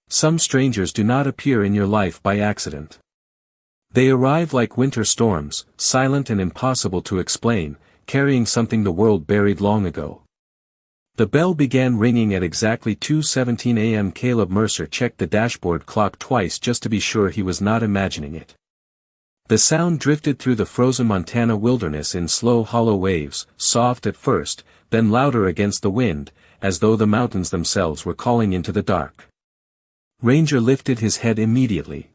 Some strangers do not appear in your life by accident. They arrive like winter storms, silent and impossible to explain, carrying something the world buried long ago. The bell began ringing at exactly 2:17 a.m. Caleb Mercer checked the dashboard clock twice just to be sure he was not imagining it. The sound drifted through the frozen Montana wilderness in slow hollow waves, soft at first, then louder against the wind, as though the mountains themselves were calling into the dark. Ranger lifted his head immediately.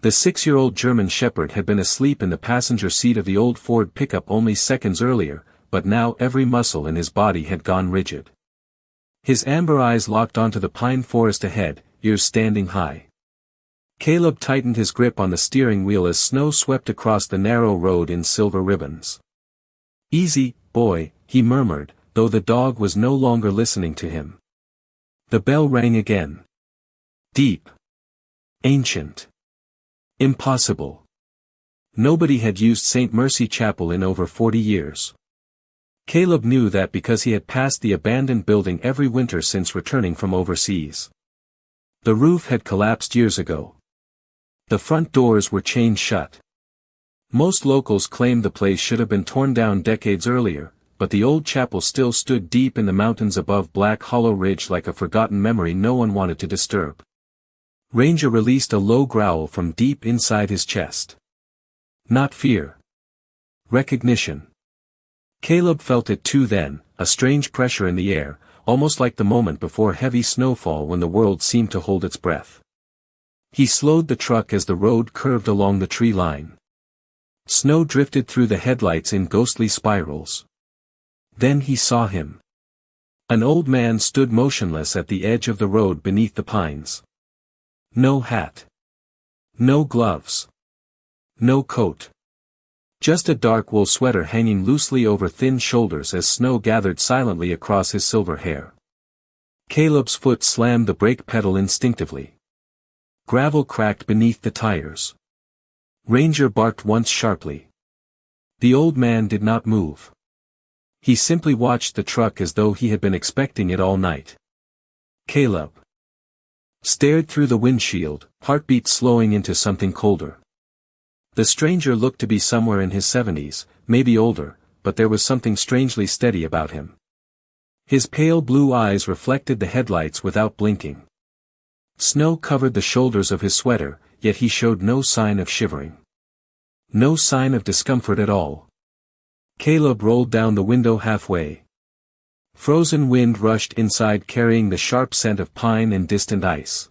The 6-year-old German shepherd had been asleep in the passenger seat of the old Ford pickup only seconds earlier, but now every muscle in his body had gone rigid. His amber eyes locked onto the pine forest ahead, ears standing high. Caleb tightened his grip on the steering wheel as snow swept across the narrow road in silver ribbons. "Easy, boy," he murmured, though the dog was no longer listening to him. The bell rang again. Deep. Ancient. Impossible. Nobody had used St. Mercy Chapel in over 40 years. Caleb knew that because he had passed the abandoned building every winter since returning from overseas. The roof had collapsed years ago. The front doors were chained shut. Most locals claimed the place should have been torn down decades earlier, but the old chapel still stood deep in the mountains above Black Hollow Ridge like a forgotten memory no one wanted to disturb. Ranger released a low growl from deep inside his chest. Not fear. Recognition. Caleb felt it too then, a strange pressure in the air, almost like the moment before heavy snowfall when the world seemed to hold its breath. He slowed the truck as the road curved along the tree line. Snow drifted through the headlights in ghostly spirals. Then he saw him. An old man stood motionless at the edge of the road beneath the pines. No hat. No gloves. No coat. Just a dark wool sweater hanging loosely over thin shoulders as snow gathered silently across his silver hair. Caleb's foot slammed the brake pedal instinctively. Gravel cracked beneath the tires. Ranger barked once sharply. The old man did not move. He simply watched the truck as though he had been expecting it all night. Caleb stared through the windshield, heartbeat slowing into something colder. The stranger looked to be somewhere in his 70s, maybe older, but there was something strangely steady about him. His pale blue eyes reflected the headlights without blinking. Snow covered the shoulders of his sweater, yet he showed no sign of shivering. No sign of discomfort at all. Caleb rolled down the window halfway. Frozen wind rushed inside carrying the sharp scent of pine and distant ice.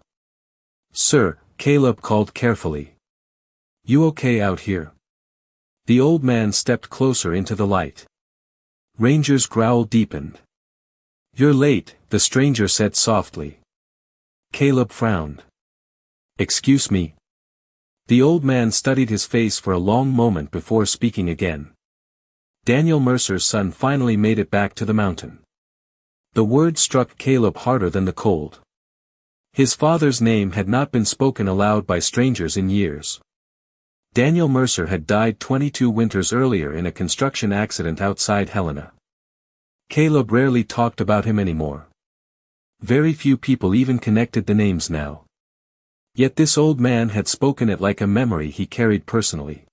"Sir," Caleb called carefully. "You okay out here?" The old man stepped closer into the light. Ranger's growl deepened. "You're late," the stranger said softly. Caleb frowned. "Excuse me." The old man studied his face for a long moment before speaking again. Daniel Mercer's son finally made it back to the mountain. The word struck Caleb harder than the cold. His father's name had not been spoken aloud by strangers in years. Daniel Mercer had died 22 winters earlier in a construction accident outside Helena. Caleb rarely talked about him anymore. Very few people even connected the names now. Yet this old man had spoken it like a memory he carried personally.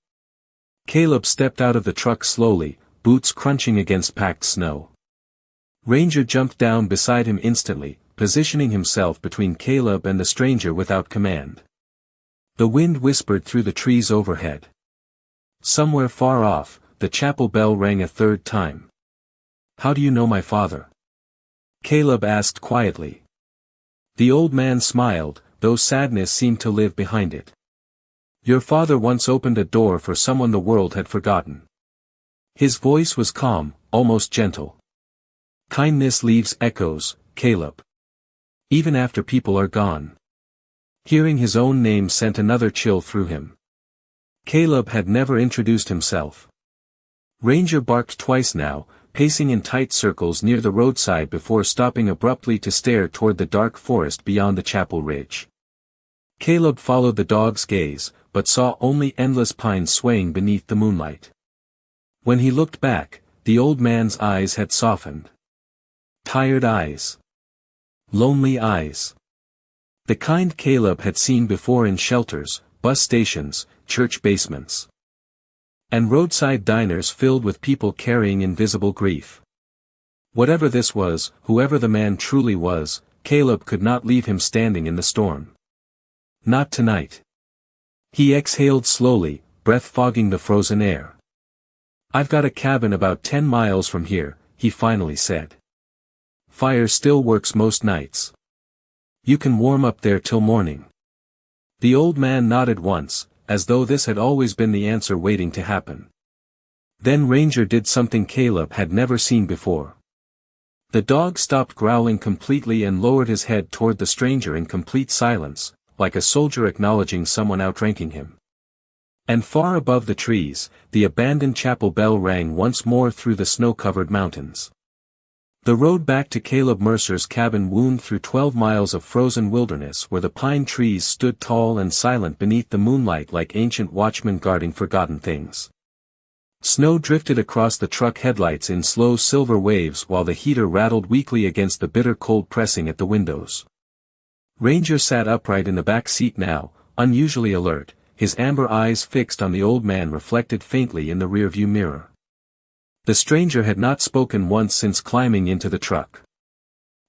Caleb stepped out of the truck slowly, boots crunching against packed snow. Ranger jumped down beside him instantly, positioning himself between Caleb and the stranger without command. The wind whispered through the trees overhead. Somewhere far off, the chapel bell rang a third time. "How do you know my father?" Caleb asked quietly. The old man smiled, though sadness seemed to live behind it. "Your father once opened a door for someone the world had forgotten." His voice was calm, almost gentle. "Kindness leaves echoes, Caleb. Even after people are gone." Hearing his own name sent another chill through him. Caleb had never introduced himself. Ranger barked twice now, pacing in tight circles near the roadside before stopping abruptly to stare toward the dark forest beyond the chapel ridge. Caleb followed the dog's gaze, but saw only endless pines swaying beneath the moonlight. When he looked back, the old man's eyes had softened. Tired eyes. Lonely eyes. The kind Caleb had seen before in shelters, bus stations, church basements, and roadside diners filled with people carrying invisible grief. Whatever this was, whoever the man truly was, Caleb could not leave him standing in the storm. Not tonight. He exhaled slowly, breath fogging the frozen air. "I've got a cabin about 10 miles from here," he finally said. "Fire still works most nights. You can warm up there till morning." The old man nodded once, as though this had always been the answer waiting to happen. Then Ranger did something Caleb had never seen before. The dog stopped growling completely and lowered his head toward the stranger in complete silence, like a soldier acknowledging someone outranking him. And far above the trees, the abandoned chapel bell rang once more through the snow-covered mountains. The road back to Caleb Mercer's cabin wound through 12 miles of frozen wilderness where the pine trees stood tall and silent beneath the moonlight like ancient watchmen guarding forgotten things. Snow drifted across the truck headlights in slow silver waves while the heater rattled weakly against the bitter cold pressing at the windows. Ranger sat upright in the back seat now, unusually alert, his amber eyes fixed on the old man reflected faintly in the rearview mirror. The stranger had not spoken once since climbing into the truck.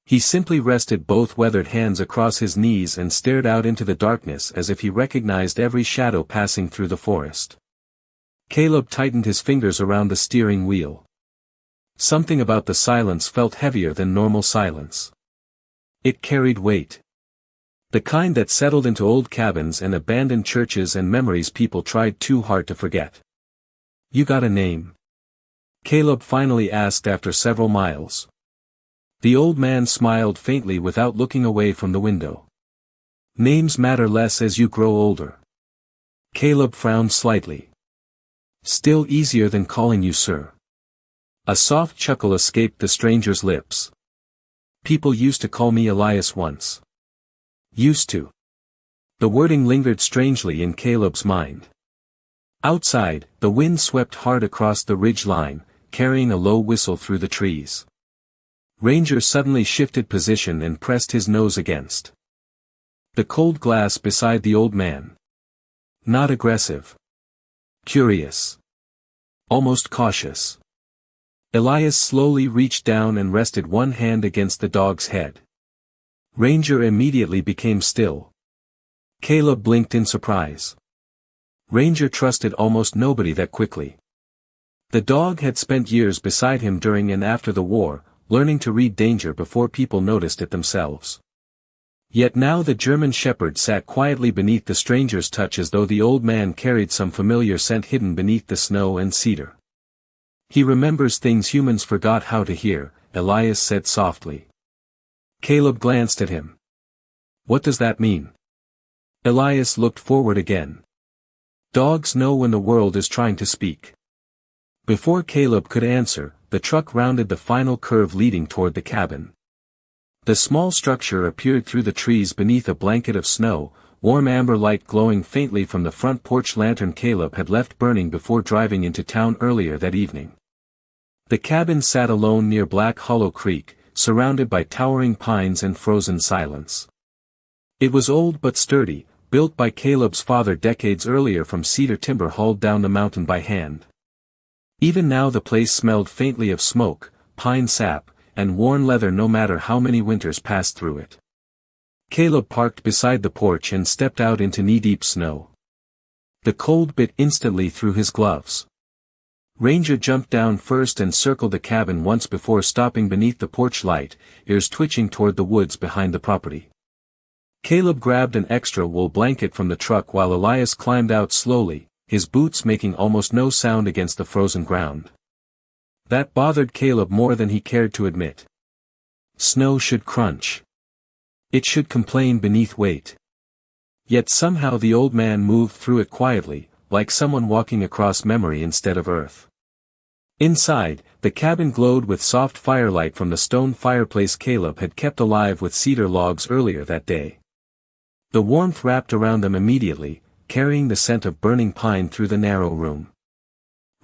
He simply rested both weathered hands across his knees and stared out into the darkness as if he recognized every shadow passing through the forest. Caleb tightened his fingers around the steering wheel. Something about the silence felt heavier than normal silence. It carried weight. The kind that settled into old cabins and abandoned churches and memories people tried too hard to forget. "You got a name?" Caleb finally asked after several miles. The old man smiled faintly without looking away from the window. "Names matter less as you grow older." Caleb frowned slightly. "Still easier than calling you sir." A soft chuckle escaped the stranger's lips. "People used to call me Elias once." "Used to." The wording lingered strangely in Caleb's mind. Outside, the wind swept hard across the ridge line, carrying a low whistle through the trees. Ranger suddenly shifted position and pressed his nose against the cold glass beside the old man. Not aggressive. Curious. Almost cautious. Elias slowly reached down and rested one hand against the dog's head. Ranger immediately became still. Caleb blinked in surprise. Ranger trusted almost nobody that quickly. The dog had spent years beside him during and after the war, learning to read danger before people noticed it themselves. Yet now the German shepherd sat quietly beneath the stranger's touch as though the old man carried some familiar scent hidden beneath the snow and cedar. "He remembers things humans forgot how to hear," Elias said softly. Caleb glanced at him. "What does that mean?" Elias looked forward again. "Dogs know when the world is trying to speak." Before Caleb could answer, the truck rounded the final curve leading toward the cabin. The small structure appeared through the trees beneath a blanket of snow, warm amber light glowing faintly from the front porch lantern Caleb had left burning before driving into town earlier that evening. The cabin sat alone near Black Hollow Creek, surrounded by towering pines and frozen silence. It was old but sturdy, built by Caleb's father decades earlier from cedar timber hauled down the mountain by hand. Even now the place smelled faintly of smoke, pine sap, and worn leather no matter how many winters passed through it. Caleb parked beside the porch and stepped out into knee-deep snow. The cold bit instantly through his gloves. Ranger jumped down first and circled the cabin once before stopping beneath the porch light, ears twitching toward the woods behind the property. Caleb grabbed an extra wool blanket from the truck while Elias climbed out slowly, his boots making almost no sound against the frozen ground. That bothered Caleb more than he cared to admit. Snow should crunch. It should complain beneath weight. Yet somehow the old man moved through it quietly, like someone walking across memory instead of earth. Inside, the cabin glowed with soft firelight from the stone fireplace Caleb had kept alive with cedar logs earlier that day. The warmth wrapped around them immediately, carrying the scent of burning pine through the narrow room.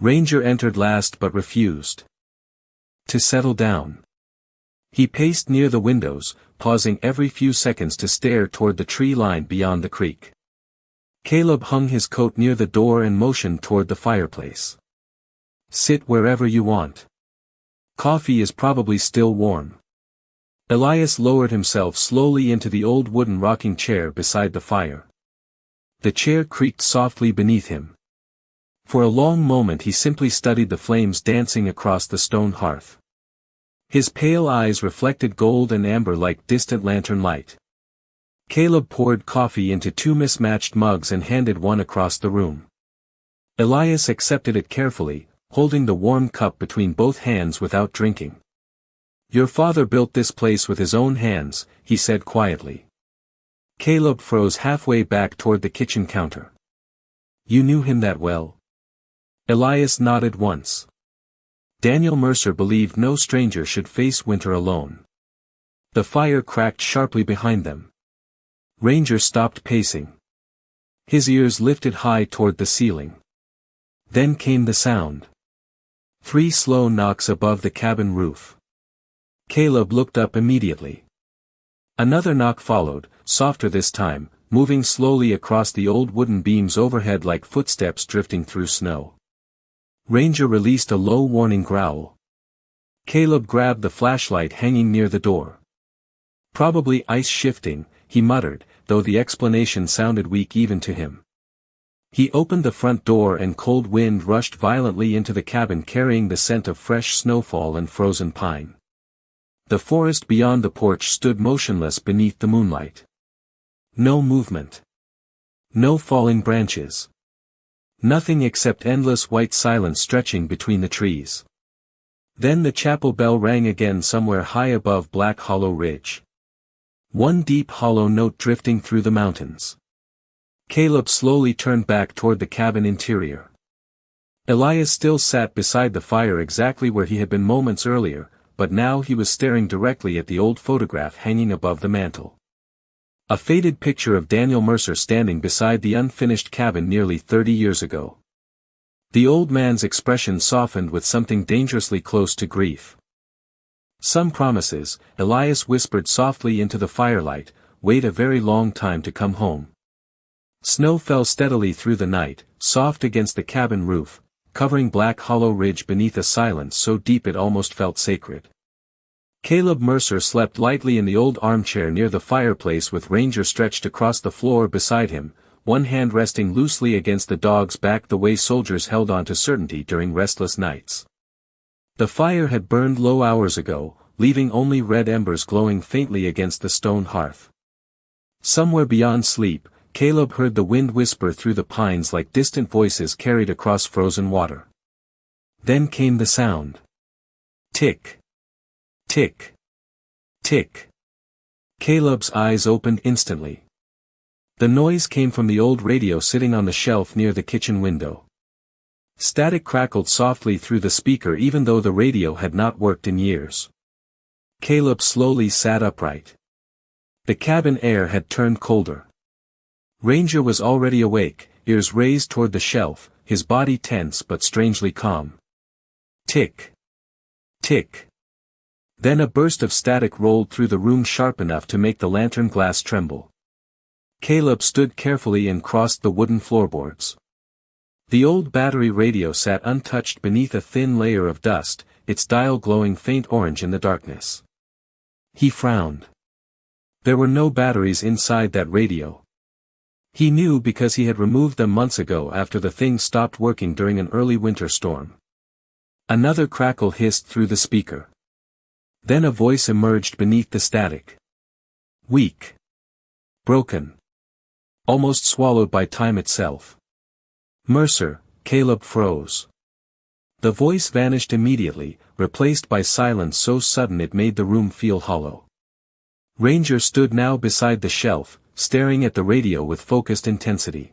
Ranger entered last but refused to settle down. He paced near the windows, pausing every few seconds to stare toward the tree line beyond the creek. Caleb hung his coat near the door and motioned toward the fireplace. "Sit wherever you want. Coffee is probably still warm." Elias lowered himself slowly into the old wooden rocking chair beside the fire. The chair creaked softly beneath him. For a long moment he simply studied the flames dancing across the stone hearth. His pale eyes reflected gold and amber like distant lantern light. Caleb poured coffee into two mismatched mugs and handed one across the room. Elias accepted it carefully, holding the warm cup between both hands without drinking. "Your father built this place with his own hands," he said quietly. Caleb froze halfway back toward the kitchen counter. "You knew him that well?" Elias nodded once. Daniel Mercer believed no stranger should face winter alone. The fire cracked sharply behind them. Ranger stopped pacing. His ears lifted high toward the ceiling. Then came the sound. 3 slow knocks above the cabin roof. Caleb looked up immediately. Another knock followed, softer this time, moving slowly across the old wooden beams overhead like footsteps drifting through snow. Ranger released a low warning growl. Caleb grabbed the flashlight hanging near the door. "Probably ice shifting," he muttered, though the explanation sounded weak even to him. He opened the front door and cold wind rushed violently into the cabin carrying the scent of fresh snowfall and frozen pine. The forest beyond the porch stood motionless beneath the moonlight. No movement. No falling branches. Nothing except endless white silence stretching between the trees. Then the chapel bell rang again somewhere high above Black Hollow Ridge. One deep hollow note drifting through the mountains. Caleb slowly turned back toward the cabin interior. Elias still sat beside the fire exactly where he had been moments earlier, but now he was staring directly at the old photograph hanging above the mantel. A faded picture of Daniel Mercer standing beside the unfinished cabin nearly 30 years ago. The old man's expression softened with something dangerously close to grief. "Some promises," Elias whispered softly into the firelight, "wait a very long time to come home." Snow fell steadily through the night, soft against the cabin roof, covering Black Hollow Ridge beneath a silence so deep it almost felt sacred. Caleb Mercer slept lightly in the old armchair near the fireplace with Ranger stretched across the floor beside him, one hand resting loosely against the dog's back the way soldiers held on to certainty during restless nights. The fire had burned low hours ago, leaving only red embers glowing faintly against the stone hearth. Somewhere beyond sleep, Caleb heard the wind whisper through the pines like distant voices carried across frozen water. Then came the sound. Tick. Tick. Tick. Caleb's eyes opened instantly. The noise came from the old radio sitting on the shelf near the kitchen window. Static crackled softly through the speaker even though the radio had not worked in years. Caleb slowly sat upright. The cabin air had turned colder. Ranger was already awake, ears raised toward the shelf, his body tense but strangely calm. Tick. Tick. Then a burst of static rolled through the room sharp enough to make the lantern glass tremble. Caleb stood carefully and crossed the wooden floorboards. The old battery radio sat untouched beneath a thin layer of dust, its dial glowing faint orange in the darkness. He frowned. There were no batteries inside that radio. He knew because he had removed them months ago after the thing stopped working during an early winter storm. Another crackle hissed through the speaker. Then a voice emerged beneath the static. Weak. Broken. Almost swallowed by time itself. "Mercer," Caleb froze. The voice vanished immediately, replaced by silence so sudden it made the room feel hollow. Ranger stood now beside the shelf, staring at the radio with focused intensity.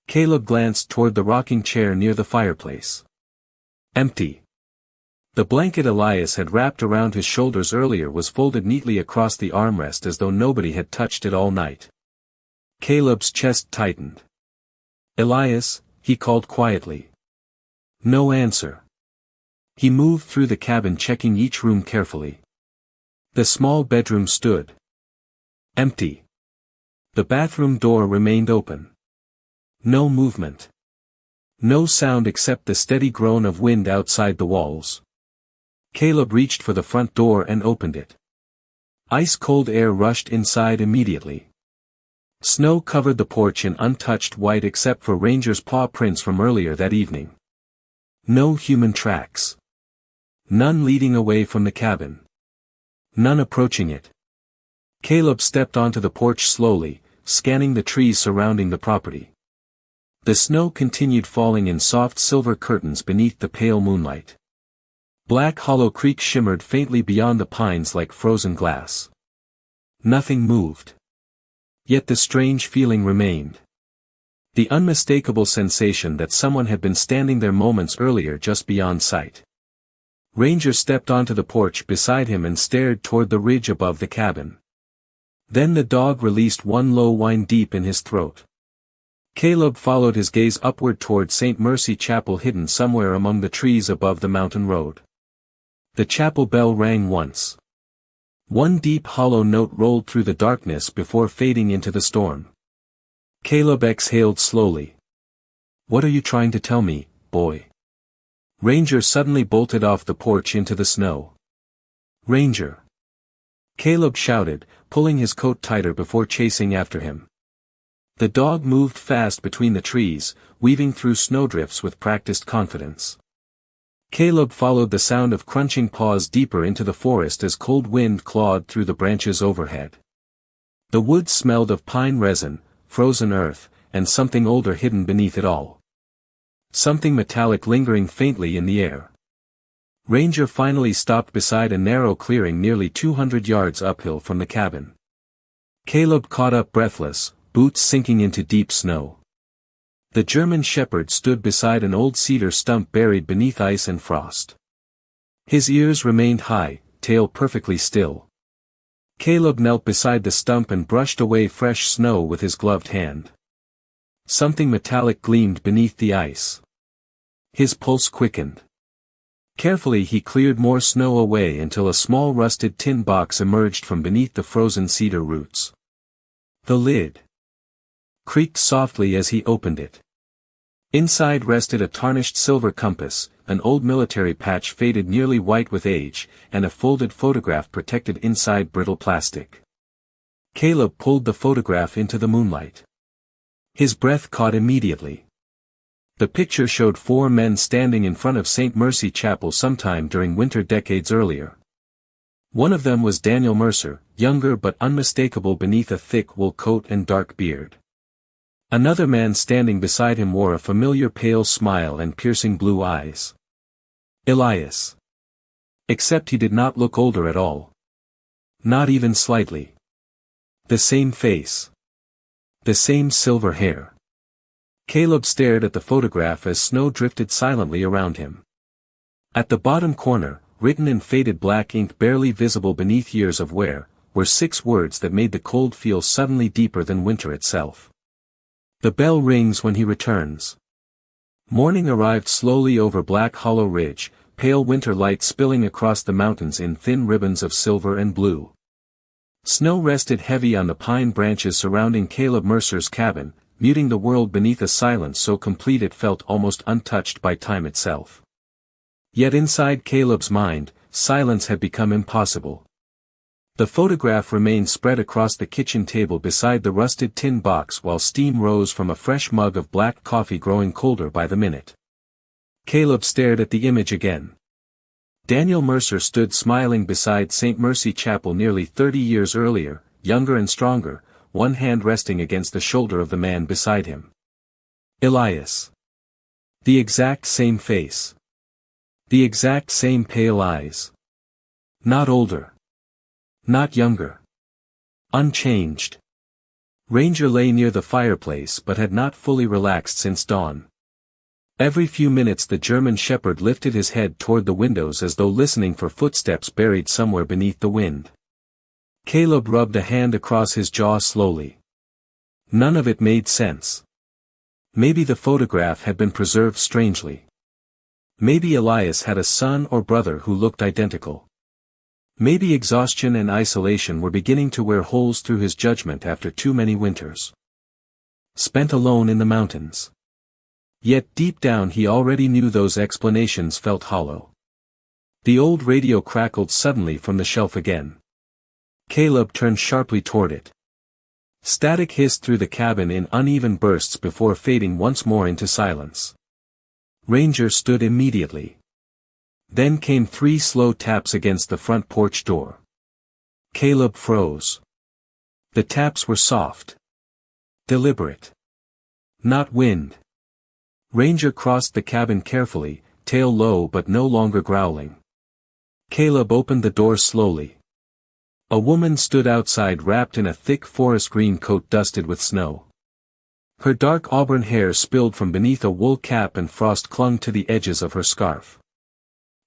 Caleb glanced toward the rocking chair near the fireplace. Empty. The blanket Elias had wrapped around his shoulders earlier was folded neatly across the armrest as though nobody had touched it all night. Caleb's chest tightened. "Elias," he called quietly. No answer. He moved through the cabin checking each room carefully. The small bedroom stood empty. The bathroom door remained open. No movement. No sound except the steady groan of wind outside the walls. Caleb reached for the front door and opened it. Ice-cold air rushed inside immediately. Snow covered the porch in untouched white except for Ranger's paw prints from earlier that evening. No human tracks. None leading away from the cabin. None approaching it. Caleb stepped onto the porch slowly, scanning the trees surrounding the property. The snow continued falling in soft silver curtains beneath the pale moonlight. Black Hollow Creek shimmered faintly beyond the pines like frozen glass. Nothing moved. Yet the strange feeling remained. The unmistakable sensation that someone had been standing there moments earlier just beyond sight. Ranger stepped onto the porch beside him and stared toward the ridge above the cabin. Then the dog released one low whine deep in his throat. Caleb followed his gaze upward toward St. Mercy Chapel hidden somewhere among the trees above the mountain road. The chapel bell rang once. One deep hollow note rolled through the darkness before fading into the storm. Caleb exhaled slowly. "What are you trying to tell me, boy?" Ranger suddenly bolted off the porch into the snow. "Ranger!" Caleb shouted, pulling his coat tighter before chasing after him. The dog moved fast between the trees, weaving through snowdrifts with practiced confidence. Caleb followed the sound of crunching paws deeper into the forest as cold wind clawed through the branches overhead. The woods smelled of pine resin, frozen earth, and something older hidden beneath it all. Something metallic lingering faintly in the air. Ranger finally stopped beside a narrow clearing nearly 200 yards uphill from the cabin. Caleb caught up breathless, boots sinking into deep snow. The German shepherd stood beside an old cedar stump buried beneath ice and frost. His ears remained high, tail perfectly still. Caleb knelt beside the stump and brushed away fresh snow with his gloved hand. Something metallic gleamed beneath the ice. His pulse quickened. Carefully he cleared more snow away until a small rusted tin box emerged from beneath the frozen cedar roots. The lid creaked softly as he opened it. Inside rested a tarnished silver compass, an old military patch faded nearly white with age, and a folded photograph protected inside brittle plastic. Caleb pulled the photograph into the moonlight. His breath caught immediately. The picture showed 4 men standing in front of St. Mercy Chapel sometime during winter decades earlier. One of them was Daniel Mercer, younger but unmistakable beneath a thick wool coat and dark beard. Another man standing beside him wore a familiar pale smile and piercing blue eyes. Elias. Except he did not look older at all. Not even slightly. The same face. The same silver hair. Caleb stared at the photograph as snow drifted silently around him. At the bottom corner, written in faded black ink barely visible beneath years of wear, were 6 words that made the cold feel suddenly deeper than winter itself. The bell rings when he returns. Morning arrived slowly over Black Hollow Ridge, pale winter light spilling across the mountains in thin ribbons of silver and blue. Snow rested heavy on the pine branches surrounding Caleb Mercer's cabin, muting the world beneath a silence so complete it felt almost untouched by time itself. Yet inside Caleb's mind, silence had become impossible. The photograph remained spread across the kitchen table beside the rusted tin box while steam rose from a fresh mug of black coffee growing colder by the minute. Caleb stared at the image again. Daniel Mercer stood smiling beside St. Mercy Chapel nearly 30 years earlier, younger and stronger, one hand resting against the shoulder of the man beside him. Elias. The exact same face. The exact same pale eyes. Not older. Not younger. Unchanged. Ranger lay near the fireplace but had not fully relaxed since dawn. Every few minutes the German shepherd lifted his head toward the windows as though listening for footsteps buried somewhere beneath the wind. Caleb rubbed a hand across his jaw slowly. None of it made sense. Maybe the photograph had been preserved strangely. Maybe Elias had a son or brother who looked identical. Maybe exhaustion and isolation were beginning to wear holes through his judgment after too many winters spent alone in the mountains. Yet deep down he already knew those explanations felt hollow. The old radio crackled suddenly from the shelf again. Caleb turned sharply toward it. Static hissed through the cabin in uneven bursts before fading once more into silence. Ranger stood immediately. Then came 3 slow taps against the front porch door. Caleb froze. The taps were soft. Deliberate. Not wind. Ranger crossed the cabin carefully, tail low but no longer growling. Caleb opened the door slowly. A woman stood outside wrapped in a thick forest green coat dusted with snow. Her dark auburn hair spilled from beneath a wool cap and frost clung to the edges of her scarf.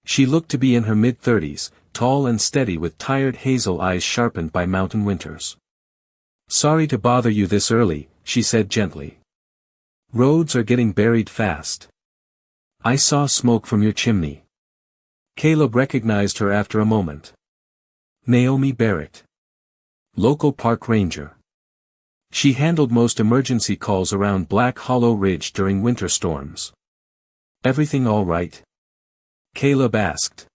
She looked to be in her mid-30s, tall and steady with tired hazel eyes sharpened by mountain winters. "Sorry to bother you this early," she said gently. "Roads are getting buried fast. I saw smoke from your chimney." Caleb recognized her after a moment. Naomi Barrett. Local park ranger. She handled most emergency calls around Black Hollow Ridge during winter storms. "Everything all right?" Caleb asked.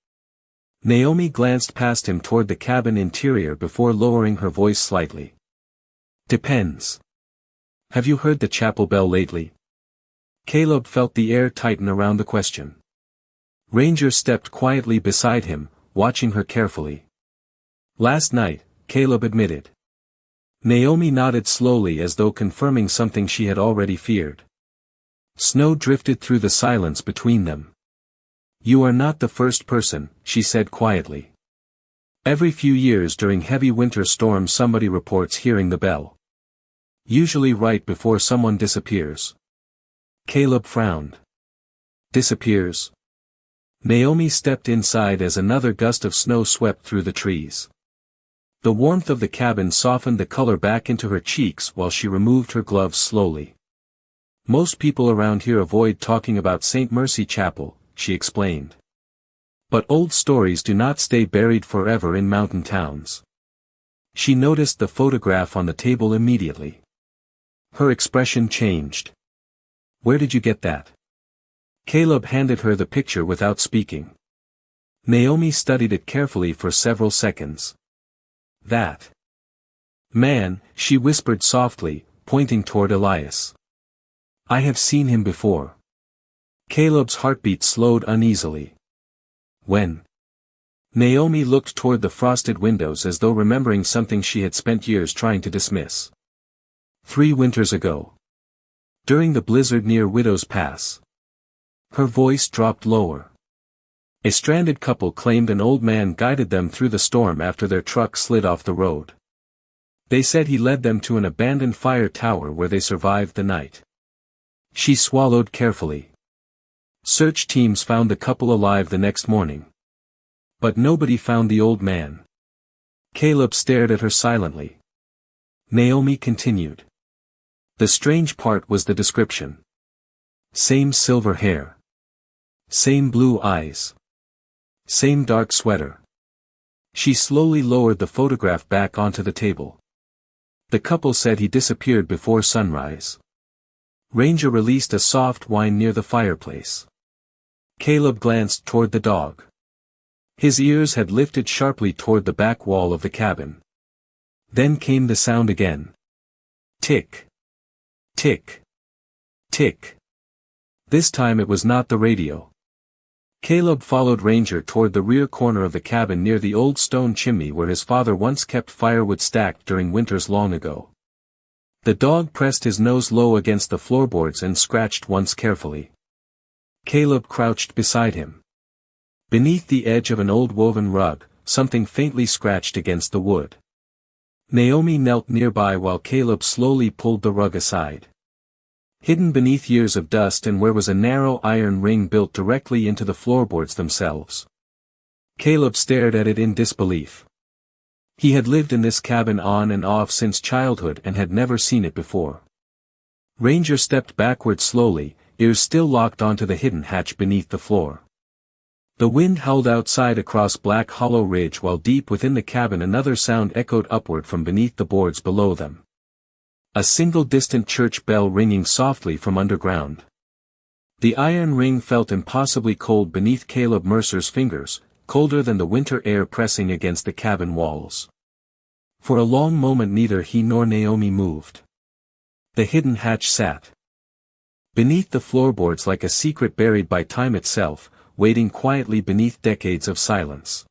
Naomi glanced past him toward the cabin interior before lowering her voice slightly. "Depends. Have you heard the chapel bell lately?" Caleb felt the air tighten around the question. Ranger stepped quietly beside him, watching her carefully. "Last night," Caleb admitted. Naomi nodded slowly as though confirming something she had already feared. Snow drifted through the silence between them. "You are not the first person," she said quietly. "Every few years during heavy winter storms somebody reports hearing the bell. Usually right before someone disappears." Caleb frowned. "Disappears?" Naomi stepped inside as another gust of snow swept through the trees. The warmth of the cabin softened the color back into her cheeks while she removed her gloves slowly. "Most people around here avoid talking about St. Mercy Chapel," she explained. "But old stories do not stay buried forever in mountain towns." She noticed the photograph on the table immediately. Her expression changed. "Where did you get that?" Caleb handed her the picture without speaking. Naomi studied it carefully for several seconds. "That man," she whispered softly, pointing toward Elias. "I have seen him before." Caleb's heartbeat slowed uneasily. "When?" Naomi looked toward the frosted windows as though remembering something she had spent years trying to dismiss. 3 winters ago. During the blizzard near Widow's Pass." Her voice dropped lower. "A stranded couple claimed an old man guided them through the storm after their truck slid off the road. They said he led them to an abandoned fire tower where they survived the night." She swallowed carefully. "Search teams found the couple alive the next morning. But nobody found the old man." Caleb stared at her silently. Naomi continued. "The strange part was the description. Same silver hair. Same blue eyes. Same dark sweater." She slowly lowered the photograph back onto the table. "The couple said he disappeared before sunrise." Ranger released a soft whine near the fireplace. Caleb glanced toward the dog. His ears had lifted sharply toward the back wall of the cabin. Then came the sound again. Tick. Tick. Tick. This time it was not the radio. Caleb followed Ranger toward the rear corner of the cabin near the old stone chimney where his father once kept firewood stacked during winters long ago. The dog pressed his nose low against the floorboards and scratched once carefully. Caleb crouched beside him. Beneath the edge of an old woven rug, something faintly scratched against the wood. Naomi knelt nearby while Caleb slowly pulled the rug aside. Hidden beneath years of dust and where was a narrow iron ring built directly into the floorboards themselves. Caleb stared at it in disbelief. He had lived in this cabin on and off since childhood and had never seen it before. Ranger stepped backward slowly, ears still locked onto the hidden hatch beneath the floor. The wind howled outside across Black Hollow Ridge while deep within the cabin another sound echoed upward from beneath the boards below them. A single distant church bell ringing softly from underground. The iron ring felt impossibly cold beneath Caleb Mercer's fingers, colder than the winter air pressing against the cabin walls. For a long moment neither he nor Naomi moved. The hidden hatch sat beneath the floorboards like a secret buried by time itself, waiting quietly beneath decades of silence.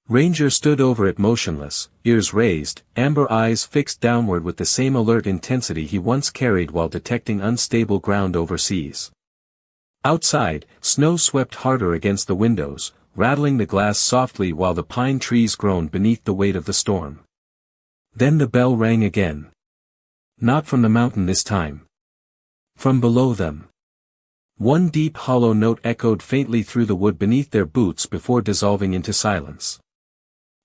Ranger stood over it motionless, ears raised, amber eyes fixed downward with the same alert intensity he once carried while detecting unstable ground overseas. Outside, snow swept harder against the windows, rattling the glass softly while the pine trees groaned beneath the weight of the storm. Then the bell rang again. Not from the mountain this time. From below them. One deep hollow note echoed faintly through the wood beneath their boots before dissolving into silence.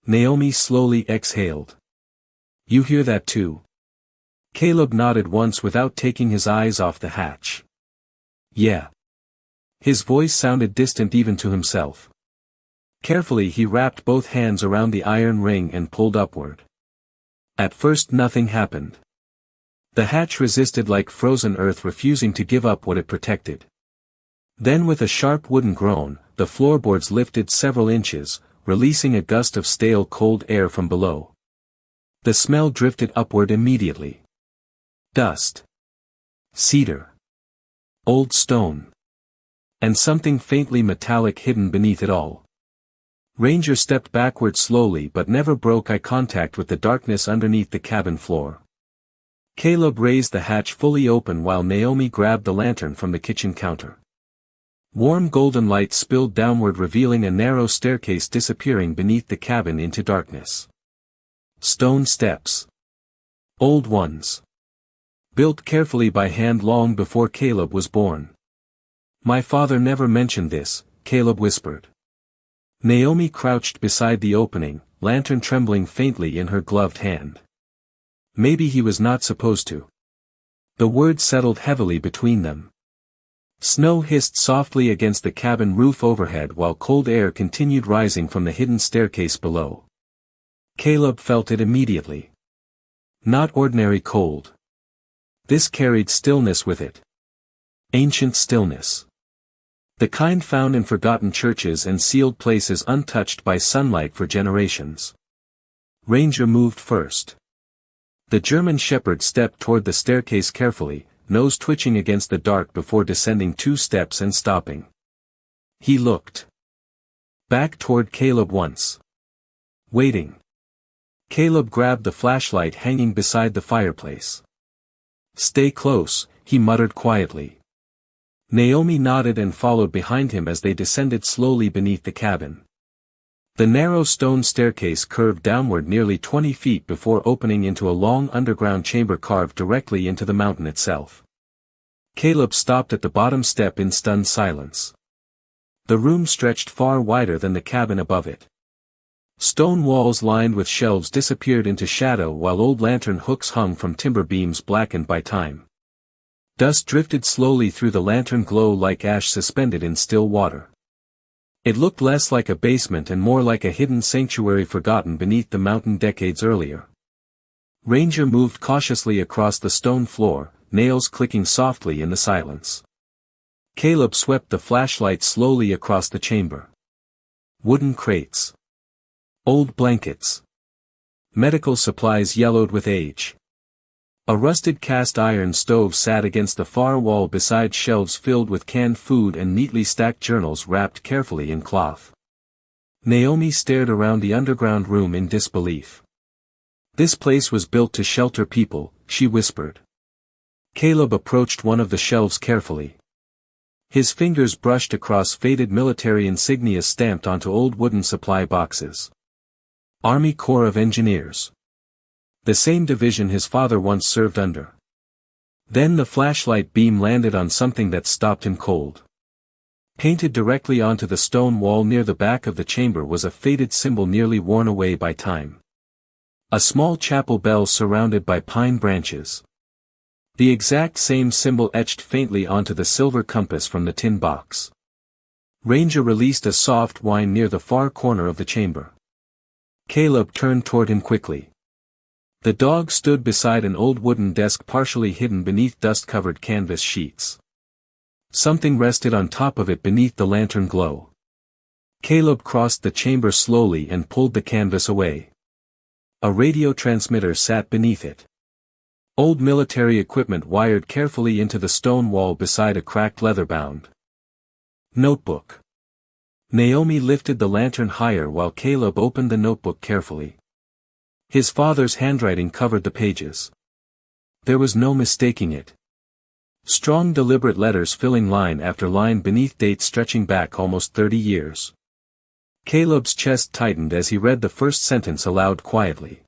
Naomi slowly exhaled. "You hear that too?" Caleb nodded once without taking his eyes off the hatch. "Yeah." His voice sounded distant even to himself. Carefully he wrapped both hands around the iron ring and pulled upward. At first nothing happened. The hatch resisted like frozen earth, refusing to give up what it protected. Then with a sharp wooden groan, the floorboards lifted several inches, releasing a gust of stale cold air from below. The smell drifted upward immediately. Dust. Cedar. Old stone. And something faintly metallic hidden beneath it all. Ranger stepped backward slowly but never broke eye contact with the darkness underneath the cabin floor. Caleb raised the hatch fully open while Naomi grabbed the lantern from the kitchen counter. Warm golden light spilled downward, revealing a narrow staircase disappearing beneath the cabin into darkness. Stone steps. Old ones. Built carefully by hand long before Caleb was born. "My father never mentioned this," Caleb whispered. Naomi crouched beside the opening, lantern trembling faintly in her gloved hand. Maybe he was not supposed to. The words settled heavily between them. Snow hissed softly against the cabin roof overhead while cold air continued rising from the hidden staircase below. Caleb felt it immediately. Not ordinary cold. This carried stillness with it. Ancient stillness. The kind found in forgotten churches and sealed places untouched by sunlight for generations. Ranger moved first. The German shepherd stepped toward the staircase carefully, nose twitching against the dark before descending 2 steps and stopping. He looked back toward Caleb once. Waiting. Caleb grabbed the flashlight hanging beside the fireplace. "Stay close," he muttered quietly. Naomi nodded and followed behind him as they descended slowly beneath the cabin. The narrow stone staircase curved downward nearly 20 feet before opening into a long underground chamber carved directly into the mountain itself. Caleb stopped at the bottom step in stunned silence. The room stretched far wider than the cabin above it. Stone walls lined with shelves disappeared into shadow while old lantern hooks hung from timber beams blackened by time. Dust drifted slowly through the lantern glow like ash suspended in still water. It looked less like a basement and more like a hidden sanctuary forgotten beneath the mountain decades earlier. Ranger moved cautiously across the stone floor, nails clicking softly in the silence. Caleb swept the flashlight slowly across the chamber. Wooden crates. Old blankets. Medical supplies yellowed with age. A rusted cast iron stove sat against the far wall beside shelves filled with canned food and neatly stacked journals wrapped carefully in cloth. Naomi stared around the underground room in disbelief. "This place was built to shelter people," she whispered. Caleb approached one of the shelves carefully. His fingers brushed across faded military insignia stamped onto old wooden supply boxes. Army Corps of Engineers. The same division his father once served under. Then the flashlight beam landed on something that stopped him cold. Painted directly onto the stone wall near the back of the chamber was a faded symbol nearly worn away by time. A small chapel bell surrounded by pine branches. The exact same symbol etched faintly onto the silver compass from the tin box. Ranger released a soft whine near the far corner of the chamber. Caleb turned toward him quickly. The dog stood beside an old wooden desk partially hidden beneath dust-covered canvas sheets. Something rested on top of it beneath the lantern glow. Caleb crossed the chamber slowly and pulled the canvas away. A radio transmitter sat beneath it. Old military equipment wired carefully into the stone wall beside a cracked leather-bound notebook. Naomi lifted the lantern higher while Caleb opened the notebook carefully. His father's handwriting covered the pages. There was no mistaking it. Strong deliberate letters filling line after line beneath dates stretching back almost 30 years. Caleb's chest tightened as he read the first sentence aloud quietly.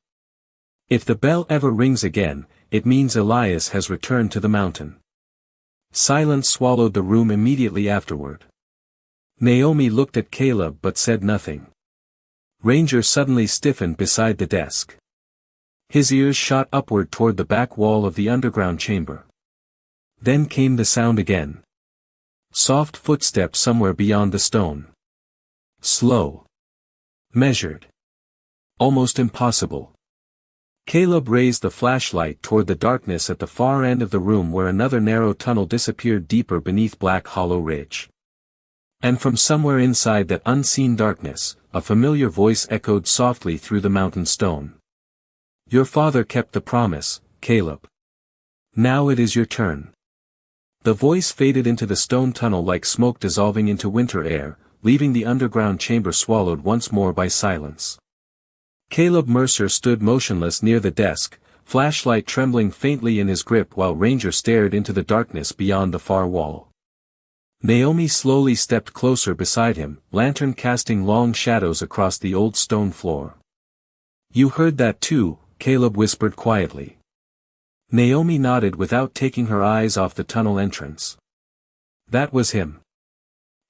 If the bell ever rings again, it means Elias has returned to the mountain. Silence swallowed the room immediately afterward. Naomi looked at Caleb but said nothing. Ranger suddenly stiffened beside the desk. His ears shot upward toward the back wall of the underground chamber. Then came the sound again. Soft footsteps somewhere beyond the stone. Slow. Measured. Almost impossible. Caleb raised the flashlight toward the darkness at the far end of the room where another narrow tunnel disappeared deeper beneath Black Hollow Ridge. And from somewhere inside that unseen darkness, a familiar voice echoed softly through the mountain stone. Your father kept the promise, Caleb. Now it is your turn. The voice faded into the stone tunnel like smoke dissolving into winter air, leaving the underground chamber swallowed once more by silence. Caleb Mercer stood motionless near the desk, flashlight trembling faintly in his grip while Ranger stared into the darkness beyond the far wall. Naomi slowly stepped closer beside him, lantern casting long shadows across the old stone floor. You heard that too, Caleb whispered quietly. Naomi nodded without taking her eyes off the tunnel entrance. That was him.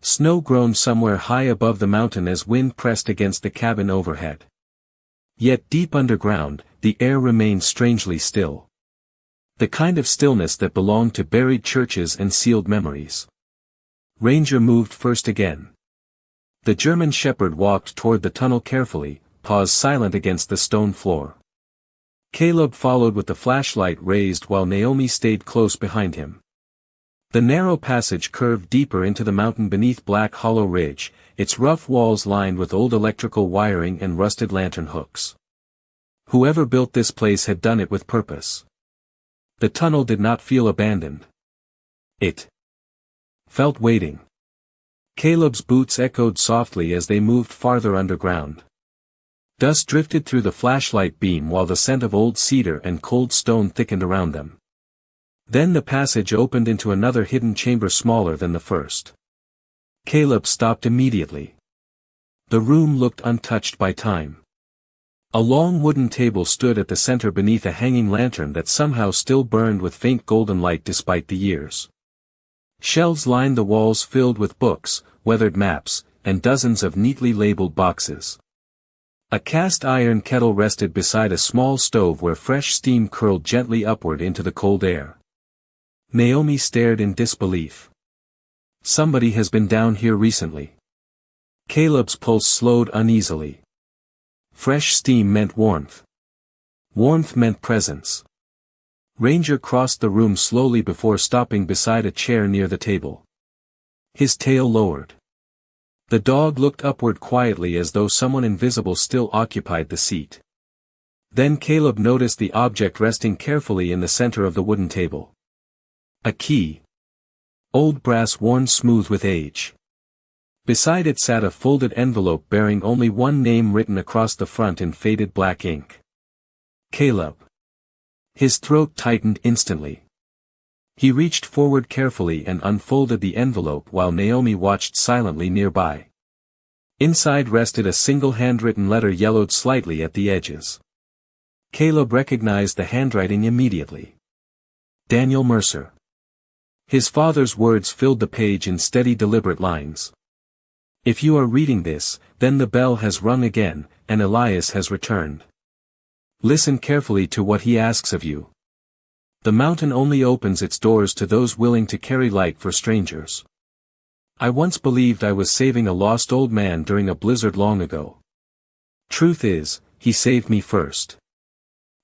Snow groaned somewhere high above the mountain as wind pressed against the cabin overhead. Yet deep underground, the air remained strangely still. The kind of stillness that belonged to buried churches and sealed memories. Ranger moved first again. The German shepherd walked toward the tunnel carefully, paused silent against the stone floor. Caleb followed with the flashlight raised while Naomi stayed close behind him. The narrow passage curved deeper into the mountain beneath Black Hollow Ridge, its rough walls lined with old electrical wiring and rusted lantern hooks. Whoever built this place had done it with purpose. The tunnel did not feel abandoned. It felt waiting. Caleb's boots echoed softly as they moved farther underground. Dust drifted through the flashlight beam while the scent of old cedar and cold stone thickened around them. Then the passage opened into another hidden chamber smaller than the first. Caleb stopped immediately. The room looked untouched by time. A long wooden table stood at the center beneath a hanging lantern that somehow still burned with faint golden light despite the years. Shelves lined the walls filled with books, weathered maps, and dozens of neatly labeled boxes. A cast iron kettle rested beside a small stove where fresh steam curled gently upward into the cold air. Naomi stared in disbelief. Somebody has been down here recently. Caleb's pulse slowed uneasily. Fresh steam meant warmth. Warmth meant presence. Ranger crossed the room slowly before stopping beside a chair near the table. His tail lowered. The dog looked upward quietly as though someone invisible still occupied the seat. Then Caleb noticed the object resting carefully in the center of the wooden table. A key. Old brass worn smooth with age. Beside it sat a folded envelope bearing only one name written across the front in faded black ink. Caleb. His throat tightened instantly. He reached forward carefully and unfolded the envelope while Naomi watched silently nearby. Inside rested a single handwritten letter yellowed slightly at the edges. Caleb recognized the handwriting immediately. Daniel Mercer. His father's words filled the page in steady deliberate lines. If you are reading this, then the bell has rung again, and Elias has returned. Listen carefully to what he asks of you. The mountain only opens its doors to those willing to carry light for strangers. I once believed I was saving a lost old man during a blizzard long ago. Truth is, he saved me first.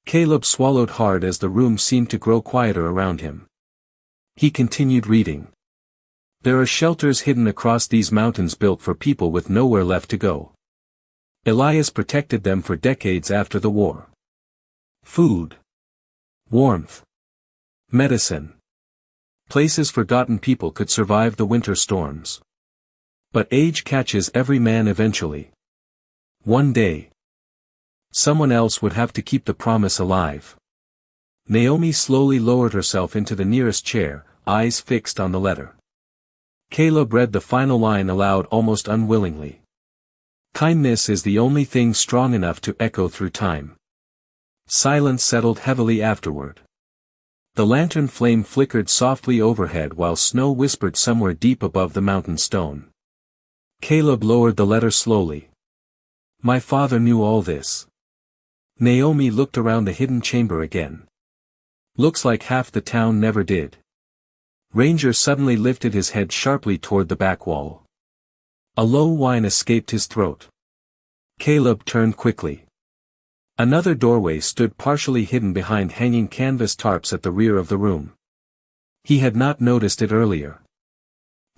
Caleb swallowed hard as the room seemed to grow quieter around him. He continued reading. There are shelters hidden across these mountains built for people with nowhere left to go. Elias protected them for decades after the war. Food. Warmth. Medicine. Places forgotten people could survive the winter storms. But age catches every man eventually. One day, someone else would have to keep the promise alive. Naomi slowly lowered herself into the nearest chair, eyes fixed on the letter. Caleb read the final line aloud almost unwillingly. Kindness is the only thing strong enough to echo through time. Silence settled heavily afterward. The lantern flame flickered softly overhead while snow whispered somewhere deep above the mountain stone. Caleb lowered the letter slowly. My father knew all this. Naomi looked around the hidden chamber again. Looks like half the town never did. Ranger suddenly lifted his head sharply toward the back wall. A low whine escaped his throat. Caleb turned quickly. Another doorway stood partially hidden behind hanging canvas tarps at the rear of the room. He had not noticed it earlier.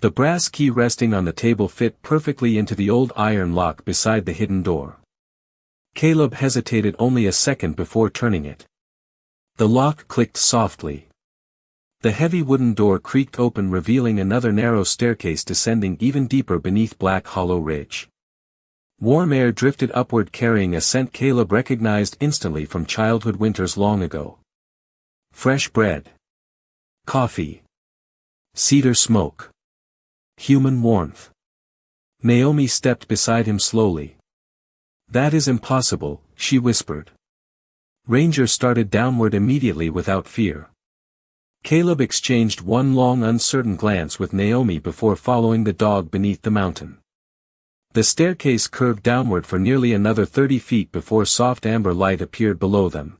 The brass key resting on the table fit perfectly into the old iron lock beside the hidden door. Caleb hesitated only a second before turning it. The lock clicked softly. The heavy wooden door creaked open, revealing another narrow staircase descending even deeper beneath Black Hollow Ridge. Warm air drifted upward, carrying a scent Caleb recognized instantly from childhood winters long ago. Fresh bread. Coffee. Cedar smoke. Human warmth. Naomi stepped beside him slowly. That is impossible, she whispered. Ranger started downward immediately without fear. Caleb exchanged one long uncertain glance with Naomi before following the dog beneath the mountain. The staircase curved downward for nearly another 30 feet before soft amber light appeared below them.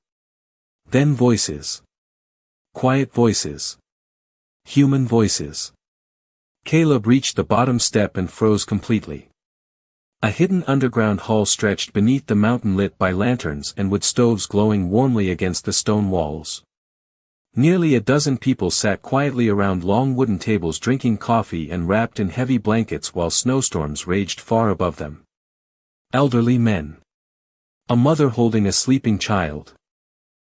Then voices. Quiet voices. Human voices. Caleb reached the bottom step and froze completely. A hidden underground hall stretched beneath the mountain, lit by lanterns and wood stoves glowing warmly against the stone walls. Nearly a dozen people sat quietly around long wooden tables drinking coffee and wrapped in heavy blankets while snowstorms raged far above them. Elderly men. A mother holding a sleeping child.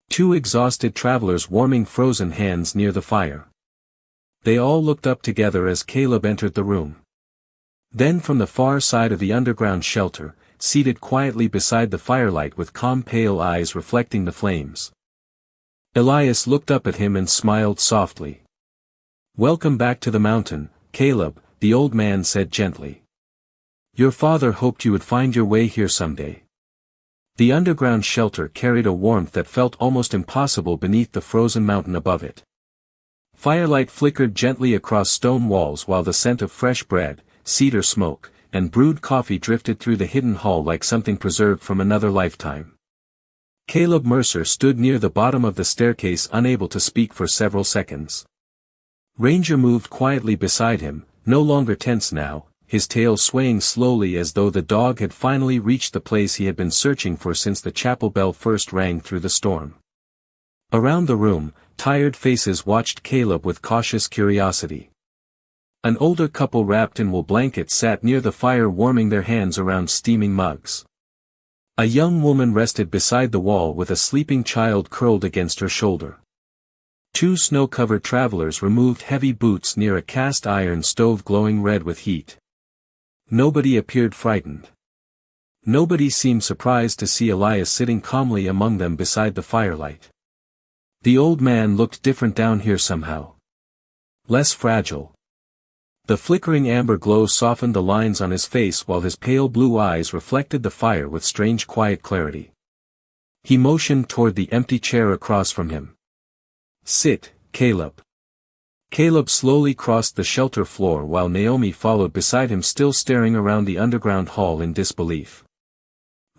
Two exhausted travelers warming frozen hands near the fire. They all looked up together as Caleb entered the room. Then from the far side of the underground shelter, seated quietly beside the firelight with calm pale eyes reflecting the flames, Elias looked up at him and smiled softly. Welcome back to the mountain, Caleb, the old man said gently. Your father hoped you would find your way here someday. The underground shelter carried a warmth that felt almost impossible beneath the frozen mountain above it. Firelight flickered gently across stone walls while the scent of fresh bread, cedar smoke, and brewed coffee drifted through the hidden hall like something preserved from another lifetime. Caleb Mercer stood near the bottom of the staircase, unable to speak for several seconds. Ranger moved quietly beside him, no longer tense now, his tail swaying slowly as though the dog had finally reached the place he had been searching for since the chapel bell first rang through the storm. Around the room, tired faces watched Caleb with cautious curiosity. An older couple wrapped in wool blankets sat near the fire warming their hands around steaming mugs. A young woman rested beside the wall with a sleeping child curled against her shoulder. Two snow-covered travelers removed heavy boots near a cast-iron stove glowing red with heat. Nobody appeared frightened. Nobody seemed surprised to see Elias sitting calmly among them beside the firelight. The old man looked different down here somehow. Less fragile. The flickering amber glow softened the lines on his face while his pale blue eyes reflected the fire with strange quiet clarity. He motioned toward the empty chair across from him. Sit, Caleb. Caleb slowly crossed the shelter floor while Naomi followed beside him, still staring around the underground hall in disbelief.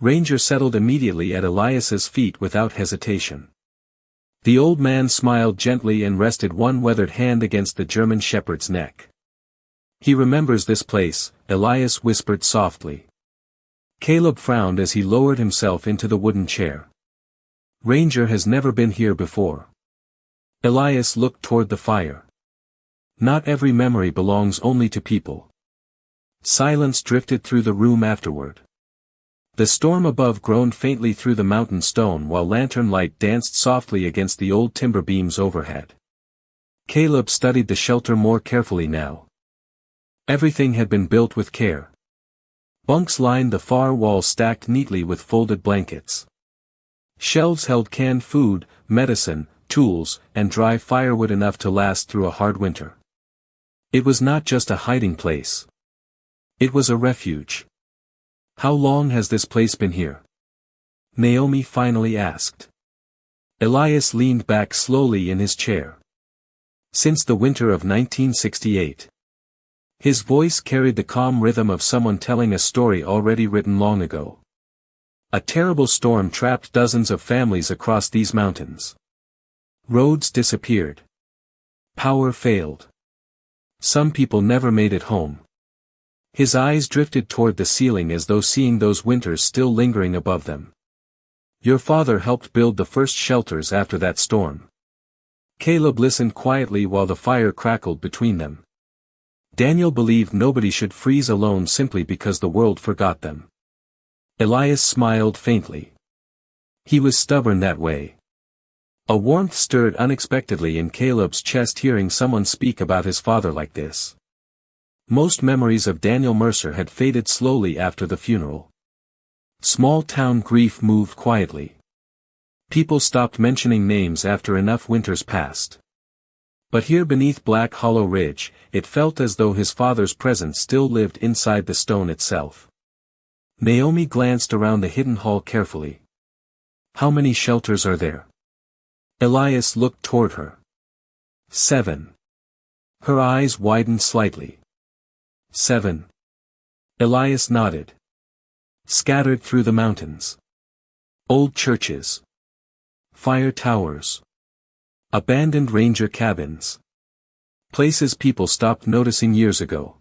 Ranger settled immediately at Elias's feet without hesitation. The old man smiled gently and rested one weathered hand against the German shepherd's neck. He remembers this place, Elias whispered softly. Caleb frowned as he lowered himself into the wooden chair. Ranger has never been here before. Elias looked toward the fire. Not every memory belongs only to people. Silence drifted through the room afterward. The storm above groaned faintly through the mountain stone while lantern light danced softly against the old timber beams overhead. Caleb studied the shelter more carefully now. Everything had been built with care. Bunks lined the far wall stacked neatly with folded blankets. Shelves held canned food, medicine, tools, and dry firewood enough to last through a hard winter. It was not just a hiding place. It was a refuge. How long has this place been here? Naomi finally asked. Elias leaned back slowly in his chair. Since the winter of 1968. His voice carried the calm rhythm of someone telling a story already written long ago. A terrible storm trapped dozens of families across these mountains. Roads disappeared. Power failed. Some people never made it home. His eyes drifted toward the ceiling as though seeing those winters still lingering above them. Your father helped build the first shelters after that storm. Caleb listened quietly while the fire crackled between them. Daniel believed nobody should freeze alone simply because the world forgot them. Elias smiled faintly. He was stubborn that way. A warmth stirred unexpectedly in Caleb's chest hearing someone speak about his father like this. Most memories of Daniel Mercer had faded slowly after the funeral. Small-town grief moved quietly. People stopped mentioning names after enough winters passed. But here beneath Black Hollow Ridge, it felt as though his father's presence still lived inside the stone itself. Naomi glanced around the hidden hall carefully. How many shelters are there? Elias looked toward her. 7. Her eyes widened slightly. 7. Elias nodded. Scattered through the mountains. Old churches. Fire towers. Abandoned ranger cabins. Places people stopped noticing years ago.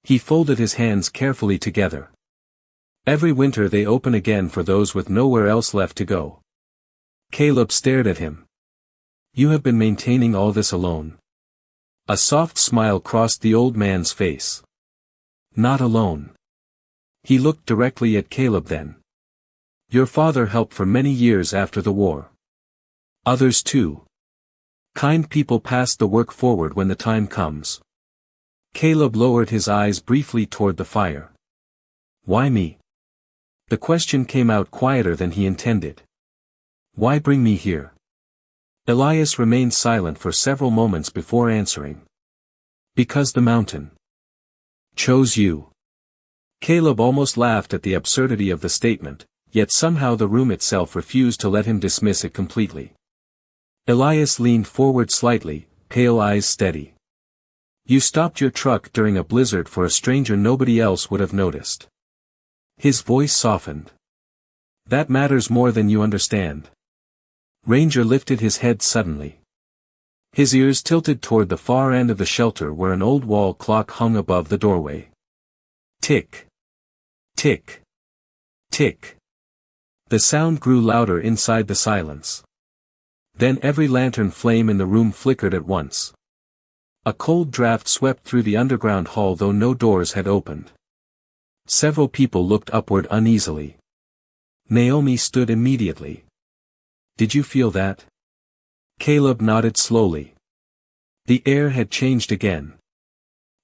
He folded his hands carefully together. Every winter they open again for those with nowhere else left to go. Caleb stared at him. You have been maintaining all this alone. A soft smile crossed the old man's face. Not alone. He looked directly at Caleb then. Your father helped for many years after the war. Others too. Kind people pass the work forward when the time comes. Caleb lowered his eyes briefly toward the fire. Why me? The question came out quieter than he intended. Why bring me here? Elias remained silent for several moments before answering. Because the mountain chose you. Caleb almost laughed at the absurdity of the statement, yet somehow the room itself refused to let him dismiss it completely. Elias leaned forward slightly, pale eyes steady. You stopped your truck during a blizzard for a stranger nobody else would have noticed. His voice softened. That matters more than you understand. Ranger lifted his head suddenly. His ears tilted toward the far end of the shelter where an old wall clock hung above the doorway. Tick. Tick. Tick. The sound grew louder inside the silence. Then every lantern flame in the room flickered at once. A cold draft swept through the underground hall though no doors had opened. Several people looked upward uneasily. Naomi stood immediately. Did you feel that? Caleb nodded slowly. The air had changed again.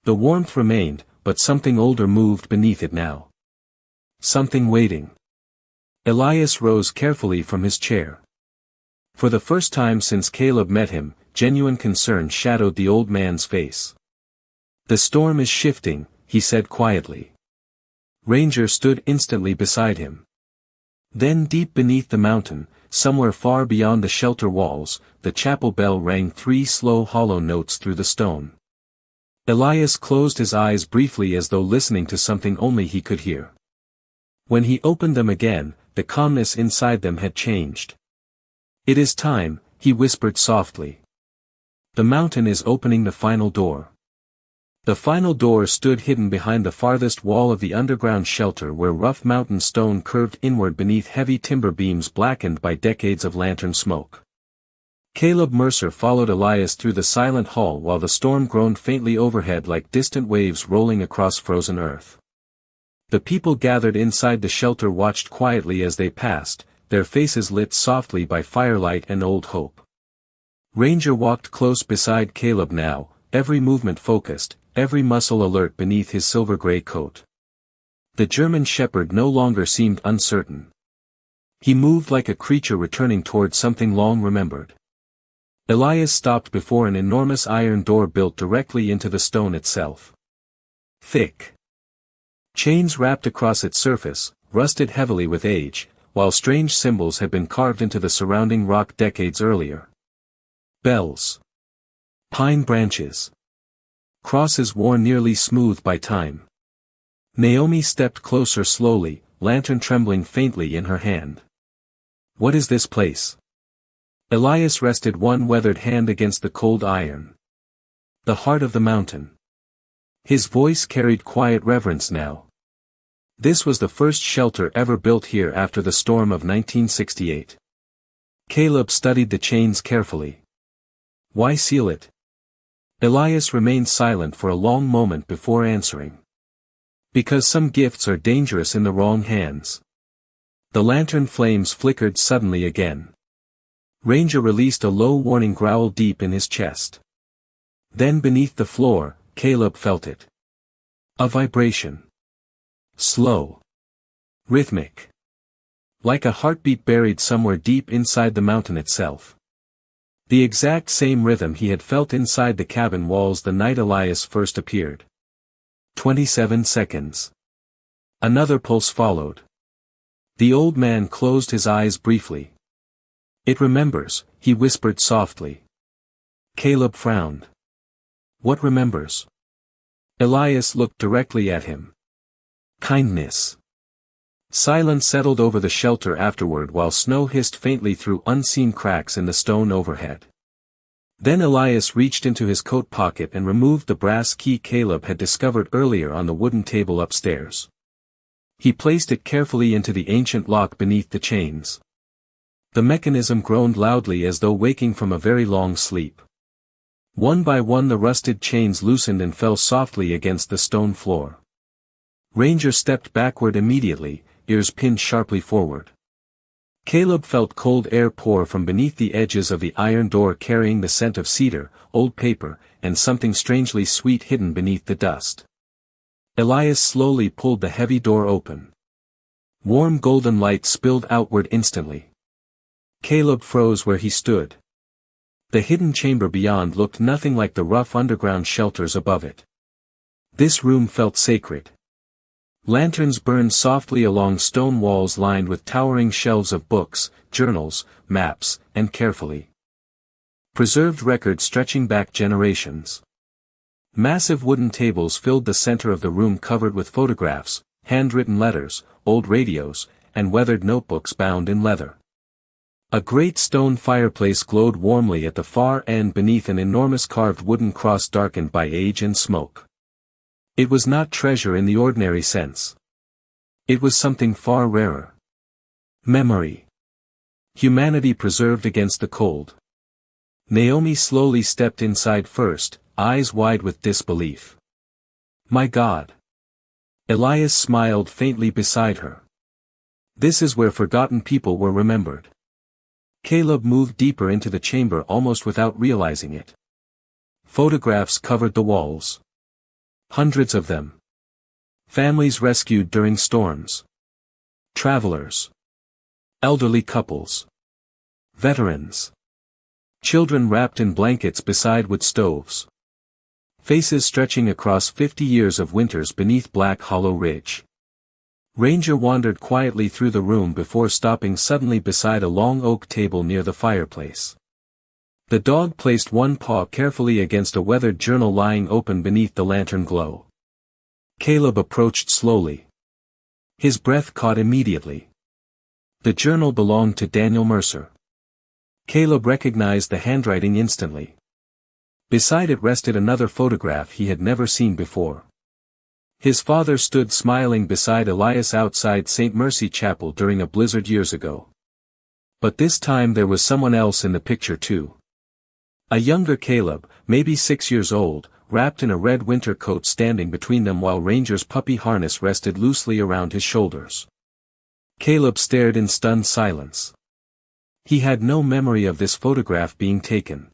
The warmth remained, but something older moved beneath it now. Something waiting. Elias rose carefully from his chair. For the first time since Caleb met him, genuine concern shadowed the old man's face. The storm is shifting, he said quietly. Ranger stood instantly beside him. Then deep beneath the mountain, somewhere far beyond the shelter walls, the chapel bell rang 3 slow hollow notes through the stone. Elias closed his eyes briefly as though listening to something only he could hear. When he opened them again, the calmness inside them had changed. It is time, he whispered softly. The mountain is opening the final door. The final door stood hidden behind the farthest wall of the underground shelter where rough mountain stone curved inward beneath heavy timber beams blackened by decades of lantern smoke. Caleb Mercer followed Elias through the silent hall while the storm groaned faintly overhead like distant waves rolling across frozen earth. The people gathered inside the shelter watched quietly as they passed, their faces lit softly by firelight and old hope. Ranger walked close beside Caleb now, every movement focused, every muscle alert beneath his silver-gray coat. The German shepherd no longer seemed uncertain. He moved like a creature returning toward something long remembered. Elias stopped before an enormous iron door built directly into the stone itself. Thick chains wrapped across its surface, rusted heavily with age, while strange symbols had been carved into the surrounding rock decades earlier. Bells. Pine branches. Crosses worn nearly smooth by time. Naomi stepped closer slowly, lantern trembling faintly in her hand. What is this place? Elias rested one weathered hand against the cold iron. The heart of the mountain. His voice carried quiet reverence now. This was the first shelter ever built here after the storm of 1968. Caleb studied the chains carefully. Why seal it? Elias remained silent for a long moment before answering. Because some gifts are dangerous in the wrong hands. The lantern flames flickered suddenly again. Ranger released a low warning growl deep in his chest. Then beneath the floor, Caleb felt it. A vibration. Slow. Rhythmic. Like a heartbeat buried somewhere deep inside the mountain itself. The exact same rhythm he had felt inside the cabin walls the night Elias first appeared. 27 seconds. Another pulse followed. The old man closed his eyes briefly. It remembers, he whispered softly. Caleb frowned. What remembers? Elias looked directly at him. Kindness. Silence settled over the shelter afterward while snow hissed faintly through unseen cracks in the stone overhead. Then Elias reached into his coat pocket and removed the brass key Caleb had discovered earlier on the wooden table upstairs. He placed it carefully into the ancient lock beneath the chains. The mechanism groaned loudly as though waking from a very long sleep. One by one the rusted chains loosened and fell softly against the stone floor. Ranger stepped backward immediately, ears pinned sharply forward. Caleb felt cold air pour from beneath the edges of the iron door carrying the scent of cedar, old paper, and something strangely sweet hidden beneath the dust. Elias slowly pulled the heavy door open. Warm golden light spilled outward instantly. Caleb froze where he stood. The hidden chamber beyond looked nothing like the rough underground shelters above it. This room felt sacred. Lanterns burned softly along stone walls lined with towering shelves of books, journals, maps, and carefully preserved records stretching back generations. Massive wooden tables filled the center of the room covered with photographs, handwritten letters, old radios, and weathered notebooks bound in leather. A great stone fireplace glowed warmly at the far end beneath an enormous carved wooden cross darkened by age and smoke. It was not treasure in the ordinary sense. It was something far rarer. Memory. Humanity preserved against the cold. Naomi slowly stepped inside first, eyes wide with disbelief. My God. Elias smiled faintly beside her. This is where forgotten people were remembered. Caleb moved deeper into the chamber almost without realizing it. Photographs covered the walls. Hundreds of them. Families rescued during storms. Travelers. Elderly couples. Veterans. Children wrapped in blankets beside wood stoves. Faces stretching across 50 years of winters beneath Black Hollow Ridge. Ranger wandered quietly through the room before stopping suddenly beside a long oak table near the fireplace. The dog placed one paw carefully against a weathered journal lying open beneath the lantern glow. Caleb approached slowly. His breath caught immediately. The journal belonged to Daniel Mercer. Caleb recognized the handwriting instantly. Beside it rested another photograph he had never seen before. His father stood smiling beside Elias outside St. Mercy Chapel during a blizzard years ago. But this time there was someone else in the picture too. A younger Caleb, maybe 6 years old, wrapped in a red winter coat standing between them while Ranger's puppy harness rested loosely around his shoulders. Caleb stared in stunned silence. He had no memory of this photograph being taken.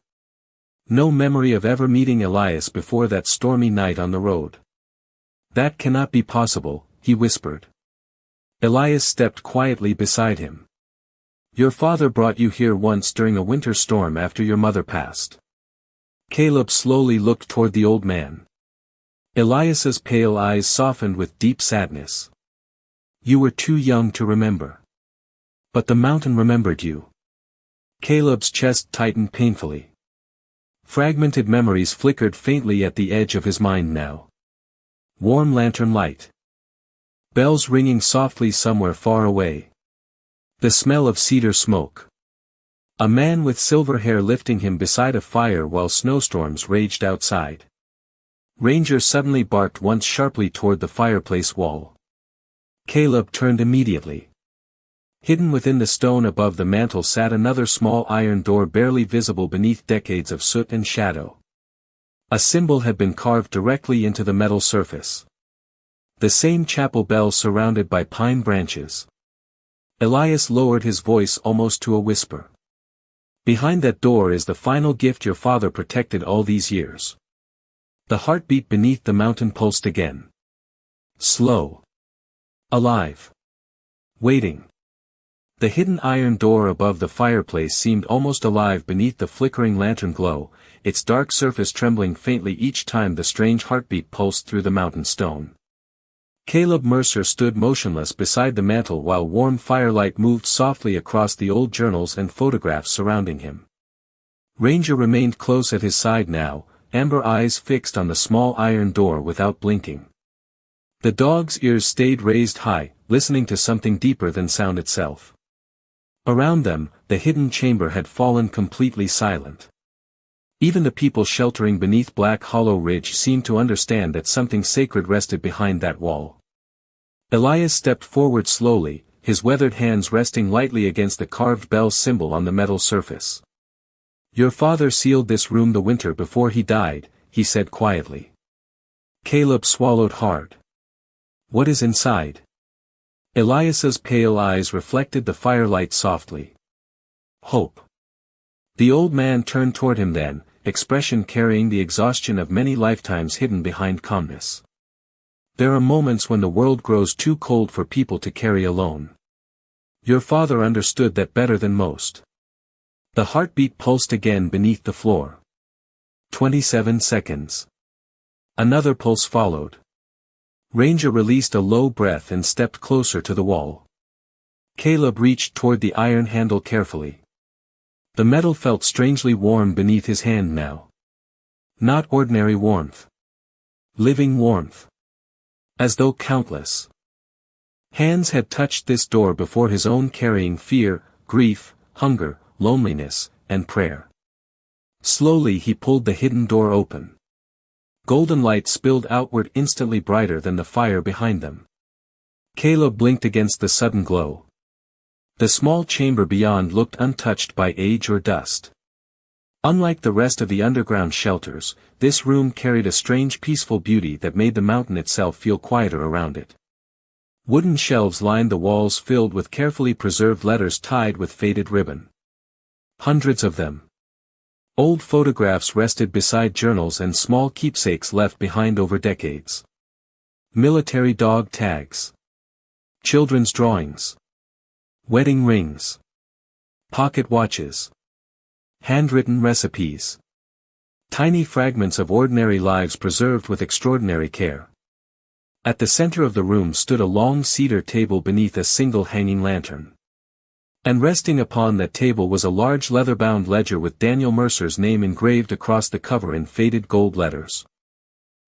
No memory of ever meeting Elias before that stormy night on the road. "That cannot be possible," he whispered. Elias stepped quietly beside him. "Your father brought you here once during a winter storm after your mother passed." Caleb slowly looked toward the old man. Elias's pale eyes softened with deep sadness. "You were too young to remember. But the mountain remembered you." Caleb's chest tightened painfully. Fragmented memories flickered faintly at the edge of his mind now. Warm lantern light. Bells ringing softly somewhere far away. The smell of cedar smoke. A man with silver hair lifting him beside a fire while snowstorms raged outside. Ranger suddenly barked once sharply toward the fireplace wall. Caleb turned immediately. Hidden within the stone above the mantel sat another small iron door barely visible beneath decades of soot and shadow. A symbol had been carved directly into the metal surface. The same chapel bell surrounded by pine branches. Elias lowered his voice almost to a whisper. "Behind that door is the final gift your father protected all these years." The heartbeat beneath the mountain pulsed again. Slow. Alive. Waiting. The hidden iron door above the fireplace seemed almost alive beneath the flickering lantern glow, its dark surface trembling faintly each time the strange heartbeat pulsed through the mountain stone. Caleb Mercer stood motionless beside the mantel while warm firelight moved softly across the old journals and photographs surrounding him. Ranger remained close at his side now, amber eyes fixed on the small iron door without blinking. The dog's ears stayed raised high, listening to something deeper than sound itself. Around them, the hidden chamber had fallen completely silent. Even the people sheltering beneath Black Hollow Ridge seemed to understand that something sacred rested behind that wall. Elias stepped forward slowly, his weathered hands resting lightly against the carved bell symbol on the metal surface. "Your father sealed this room the winter before he died," he said quietly. Caleb swallowed hard. "What is inside?" Elias's pale eyes reflected the firelight softly. "Hope." The old man turned toward him then, expression carrying the exhaustion of many lifetimes hidden behind calmness. "There are moments when the world grows too cold for people to carry alone. Your father understood that better than most." The heartbeat pulsed again beneath the floor. 27 seconds. Another pulse followed. Ranger released a low breath and stepped closer to the wall. Caleb reached toward the iron handle carefully. The metal felt strangely warm beneath his hand now. Not ordinary warmth. Living warmth. As though countless hands had touched this door before his own, carrying fear, grief, hunger, loneliness, and prayer. Slowly he pulled the hidden door open. Golden light spilled outward instantly brighter than the fire behind them. Caleb blinked against the sudden glow. The small chamber beyond looked untouched by age or dust. Unlike the rest of the underground shelters, this room carried a strange peaceful beauty that made the mountain itself feel quieter around it. Wooden shelves lined the walls filled with carefully preserved letters tied with faded ribbon. Hundreds of them. Old photographs rested beside journals and small keepsakes left behind over decades. Military dog tags. Children's drawings. Wedding rings. Pocket watches. Handwritten recipes. Tiny fragments of ordinary lives preserved with extraordinary care. At the center of the room stood a long cedar table beneath a single hanging lantern. And resting upon that table was a large leather-bound ledger with Daniel Mercer's name engraved across the cover in faded gold letters.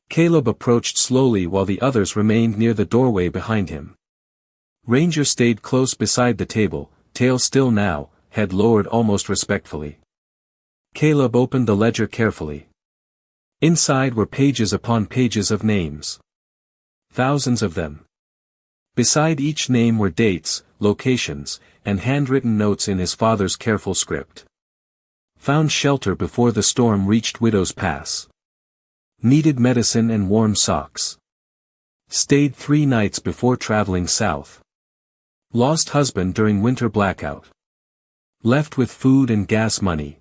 Caleb approached slowly while the others remained near the doorway behind him. Ranger stayed close beside the table, tail still now, head lowered almost respectfully. Caleb opened the ledger carefully. Inside were pages upon pages of names. Thousands of them. Beside each name were dates, locations, and handwritten notes in his father's careful script. Found shelter before the storm reached Widow's Pass. Needed medicine and warm socks. Stayed 3 nights before traveling south. Lost husband during winter blackout. Left with food and gas money.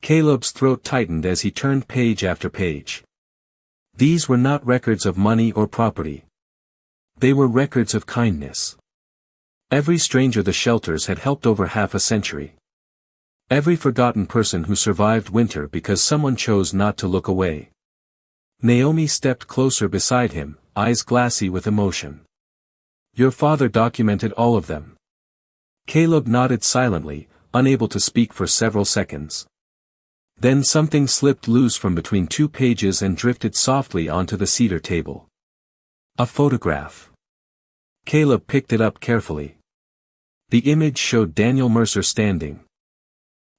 Caleb's throat tightened as he turned page after page. These were not records of money or property. They were records of kindness. Every stranger the shelters had helped over half a century. Every forgotten person who survived winter because someone chose not to look away. Naomi stepped closer beside him, eyes glassy with emotion. Your father documented all of them. Caleb nodded silently, unable to speak for several seconds. Then something slipped loose from between 2 pages and drifted softly onto the cedar table. A photograph. Caleb picked it up carefully. The image showed Daniel Mercer standing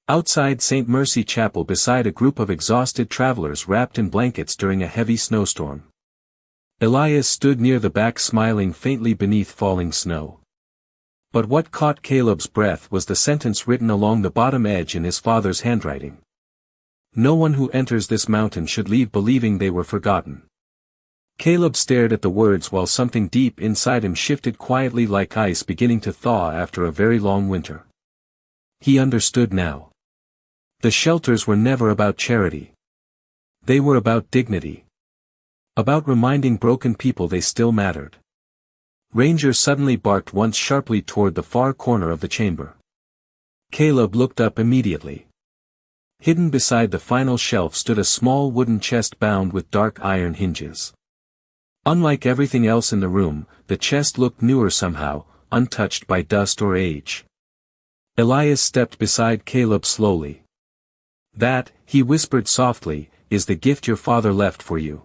outside St. Mercy Chapel beside a group of exhausted travelers wrapped in blankets during a heavy snowstorm. Elias stood near the back smiling faintly beneath falling snow. But what caught Caleb's breath was the sentence written along the bottom edge in his father's handwriting. No one who enters this mountain should leave believing they were forgotten. Caleb stared at the words while something deep inside him shifted quietly like ice beginning to thaw after a very long winter. He understood now. The shelters were never about charity. They were about dignity. About reminding broken people they still mattered. Ranger suddenly barked once sharply toward the far corner of the chamber. Caleb looked up immediately. Hidden beside the final shelf stood a small wooden chest bound with dark iron hinges. Unlike everything else in the room, the chest looked newer somehow, untouched by dust or age. Elias stepped beside Caleb slowly. That, he whispered softly, is the gift your father left for you.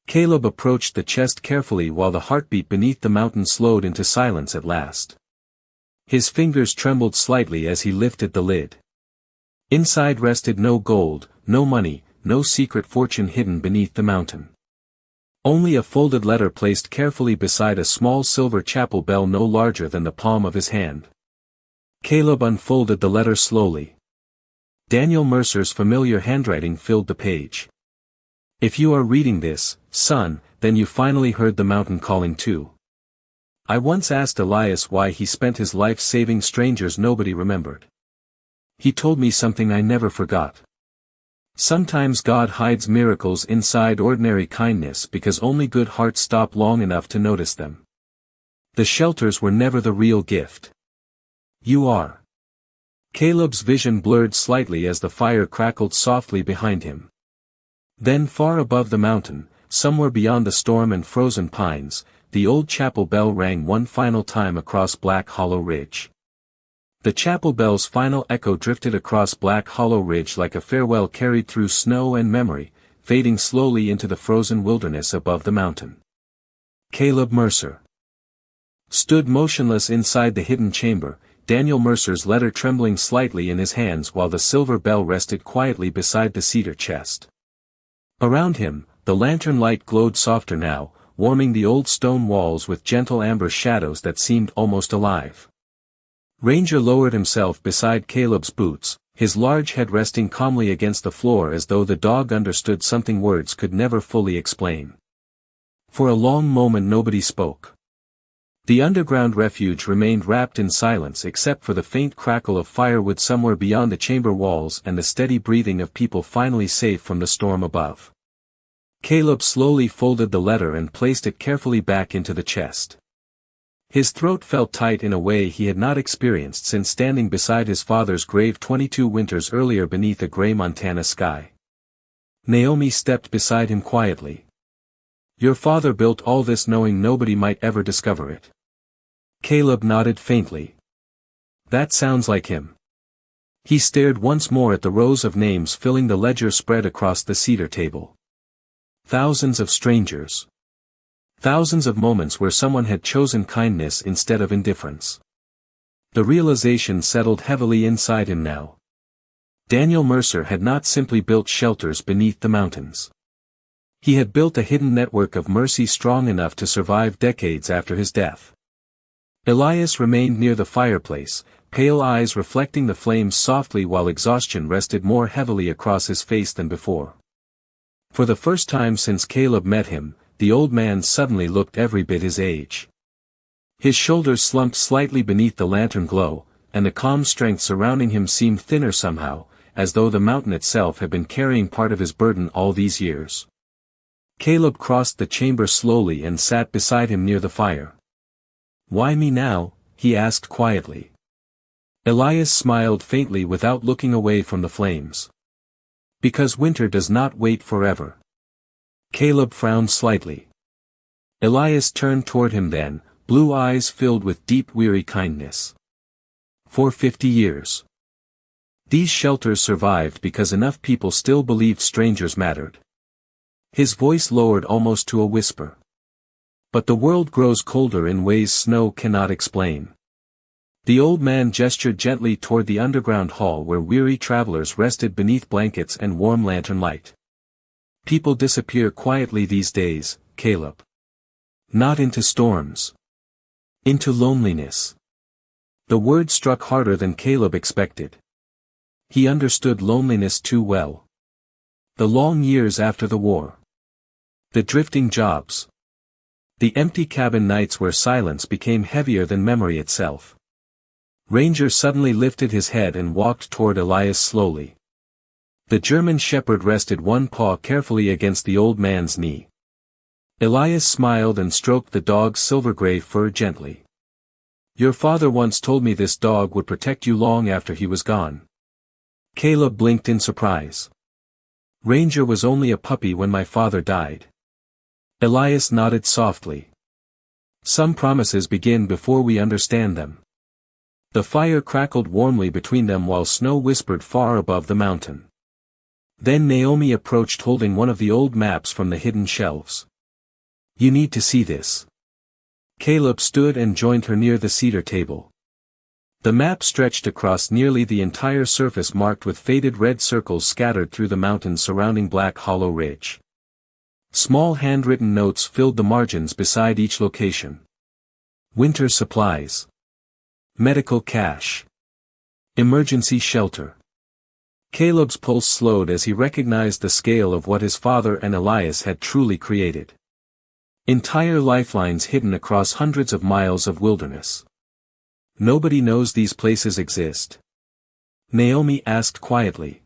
Caleb approached the chest carefully while the heartbeat beneath the mountain slowed into silence at last. His fingers trembled slightly as he lifted the lid. Inside rested no gold, no money, no secret fortune hidden beneath the mountain. Only a folded letter placed carefully beside a small silver chapel bell no larger than the palm of his hand. Caleb unfolded the letter slowly. Daniel Mercer's familiar handwriting filled the page. If you are reading this, son, then you finally heard the mountain calling too. I once asked Elias why he spent his life saving strangers nobody remembered. He told me something I never forgot. Sometimes God hides miracles inside ordinary kindness because only good hearts stop long enough to notice them. The shelters were never the real gift. You are. Caleb's vision blurred slightly as the fire crackled softly behind him. Then far above the mountain, somewhere beyond the storm and frozen pines, the old chapel bell rang one final time across Black Hollow Ridge. The chapel bell's final echo drifted across Black Hollow Ridge like a farewell carried through snow and memory, fading slowly into the frozen wilderness above the mountain. Caleb Mercer stood motionless inside the hidden chamber, Daniel Mercer's letter trembling slightly in his hands while the silver bell rested quietly beside the cedar chest. Around him, the lantern light glowed softer now, warming the old stone walls with gentle amber shadows that seemed almost alive. Ranger lowered himself beside Caleb's boots, his large head resting calmly against the floor as though the dog understood something words could never fully explain. For a long moment nobody spoke. The underground refuge remained wrapped in silence except for the faint crackle of firewood somewhere beyond the chamber walls and the steady breathing of people finally safe from the storm above. Caleb slowly folded the letter and placed it carefully back into the chest. His throat felt tight in a way he had not experienced since standing beside his father's grave 22 winters earlier beneath a gray Montana sky. Naomi stepped beside him quietly. Your father built all this knowing nobody might ever discover it. Caleb nodded faintly. That sounds like him. He stared once more at the rows of names filling the ledger spread across the cedar table. Thousands of strangers. Thousands of moments where someone had chosen kindness instead of indifference. The realization settled heavily inside him now. Daniel Mercer had not simply built shelters beneath the mountains. He had built a hidden network of mercy strong enough to survive decades after his death. Elias remained near the fireplace, pale eyes reflecting the flames softly while exhaustion rested more heavily across his face than before. For the first time since Caleb met him, the old man suddenly looked every bit his age. His shoulders slumped slightly beneath the lantern glow, and the calm strength surrounding him seemed thinner somehow, as though the mountain itself had been carrying part of his burden all these years. Caleb crossed the chamber slowly and sat beside him near the fire. "Why me now?" he asked quietly. Elias smiled faintly without looking away from the flames. "Because winter does not wait forever." Caleb frowned slightly. Elias turned toward him then, blue eyes filled with deep weary kindness. "For 50 years. These shelters survived because enough people still believed strangers mattered." His voice lowered almost to a whisper. "But the world grows colder in ways snow cannot explain." The old man gestured gently toward the underground hall where weary travelers rested beneath blankets and warm lantern light. "People disappear quietly these days, Caleb. Not into storms. Into loneliness." The word struck harder than Caleb expected. He understood loneliness too well. The long years after the war. The drifting jobs. The empty cabin nights where silence became heavier than memory itself. Ranger suddenly lifted his head and walked toward Elias slowly. The German shepherd rested one paw carefully against the old man's knee. Elias smiled and stroked the dog's silver-gray fur gently. "Your father once told me this dog would protect you long after he was gone." Caleb blinked in surprise. "Ranger was only a puppy when my father died." Elias nodded softly. "Some promises begin before we understand them." The fire crackled warmly between them while snow whispered far above the mountain. Then Naomi approached holding one of the old maps from the hidden shelves. "You need to see this." Caleb stood and joined her near the cedar table. The map stretched across nearly the entire surface marked with faded red circles scattered through the mountains surrounding Black Hollow Ridge. Small handwritten notes filled the margins beside each location. Winter supplies. Medical cache. Emergency shelter. Caleb's pulse slowed as he recognized the scale of what his father and Elias had truly created. Entire lifelines hidden across hundreds of miles of wilderness. "Nobody knows these places exist?" Naomi asked quietly.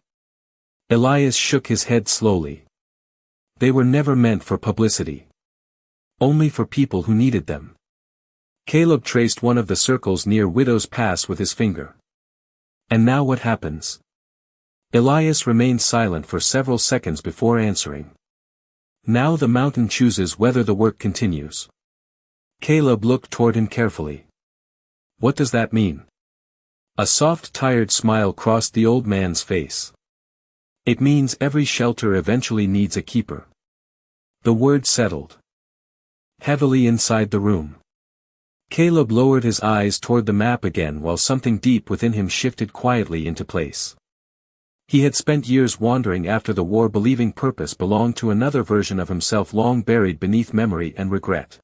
Elias shook his head slowly. "They were never meant for publicity. Only for people who needed them." Caleb traced one of the circles near Widow's Pass with his finger. "And now what happens?" Elias remained silent for several seconds before answering. "Now the mountain chooses whether the work continues." Caleb looked toward him carefully. "What does that mean?" A soft tired smile crossed the old man's face. "It means every shelter eventually needs a keeper." The word settled heavily inside the room. Caleb lowered his eyes toward the map again while something deep within him shifted quietly into place. He had spent years wandering after the war believing purpose belonged to another version of himself long buried beneath memory and regret.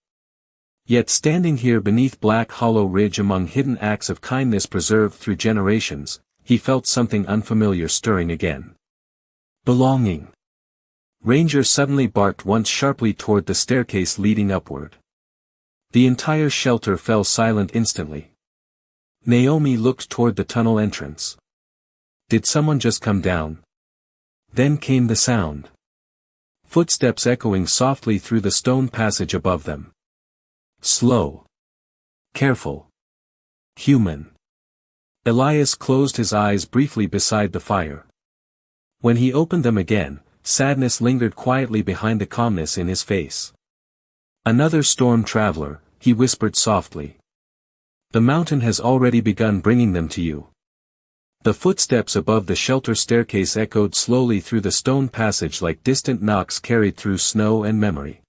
Yet standing here beneath Black Hollow Ridge among hidden acts of kindness preserved through generations, he felt something unfamiliar stirring again. Belonging. Ranger suddenly barked once sharply toward the staircase leading upward. The entire shelter fell silent instantly. Naomi looked toward the tunnel entrance. Did someone just come down? Then came the sound. Footsteps echoing softly through the stone passage above them. Slow. Careful. Human. Elias closed his eyes briefly beside the fire. When he opened them again, sadness lingered quietly behind the calmness in his face. "Another storm traveler," he whispered softly. "The mountain has already begun bringing them to you." The footsteps above the shelter staircase echoed slowly through the stone passage like distant knocks carried through snow and memory.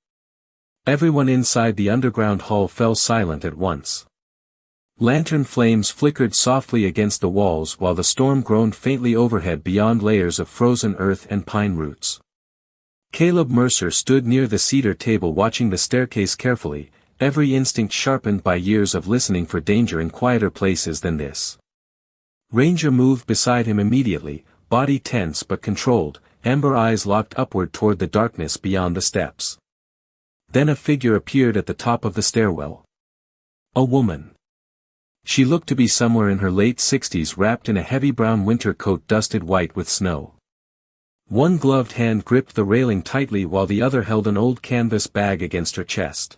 Everyone inside the underground hall fell silent at once. Lantern flames flickered softly against the walls while the storm groaned faintly overhead beyond layers of frozen earth and pine roots. Caleb Mercer stood near the cedar table watching the staircase carefully, every instinct sharpened by years of listening for danger in quieter places than this. Ranger moved beside him immediately, body tense but controlled, amber eyes locked upward toward the darkness beyond the steps. Then a figure appeared at the top of the stairwell. A woman. She looked to be somewhere in her late 60s, wrapped in a heavy brown winter coat dusted white with snow. One gloved hand gripped the railing tightly while the other held an old canvas bag against her chest.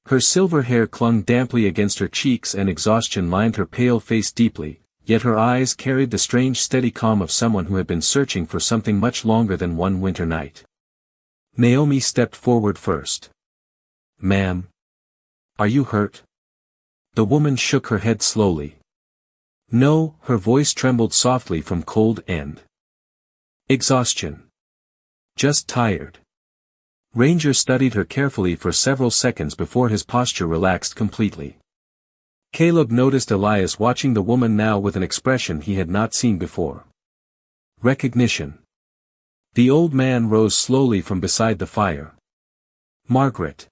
Her silver hair clung damply against her cheeks and exhaustion lined her pale face deeply, yet her eyes carried the strange steady calm of someone who had been searching for something much longer than one winter night. Naomi stepped forward first. "Ma'am. Are you hurt?" The woman shook her head slowly. "No," her voice trembled softly from cold and exhaustion. "Just tired." Ranger studied her carefully for several seconds before his posture relaxed completely. Caleb noticed Elias watching the woman now with an expression he had not seen before. Recognition. The old man rose slowly from beside the fire. "Margaret."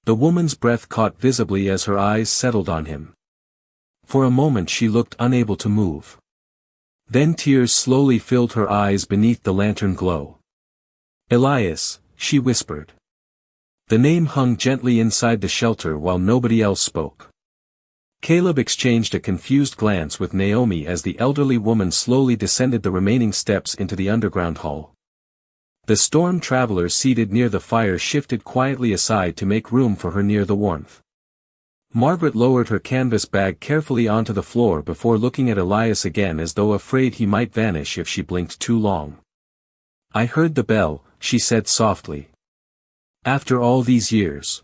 The woman's breath caught visibly as her eyes settled on him. For a moment she looked unable to move. Then tears slowly filled her eyes beneath the lantern glow. "Elias," she whispered. The name hung gently inside the shelter while nobody else spoke. Caleb exchanged a confused glance with Naomi as the elderly woman slowly descended the remaining steps into the underground hall. The storm traveler seated near the fire shifted quietly aside to make room for her near the warmth. Margaret lowered her canvas bag carefully onto the floor before looking at Elias again as though afraid he might vanish if she blinked too long. "I heard the bell," she said softly. "After all these years.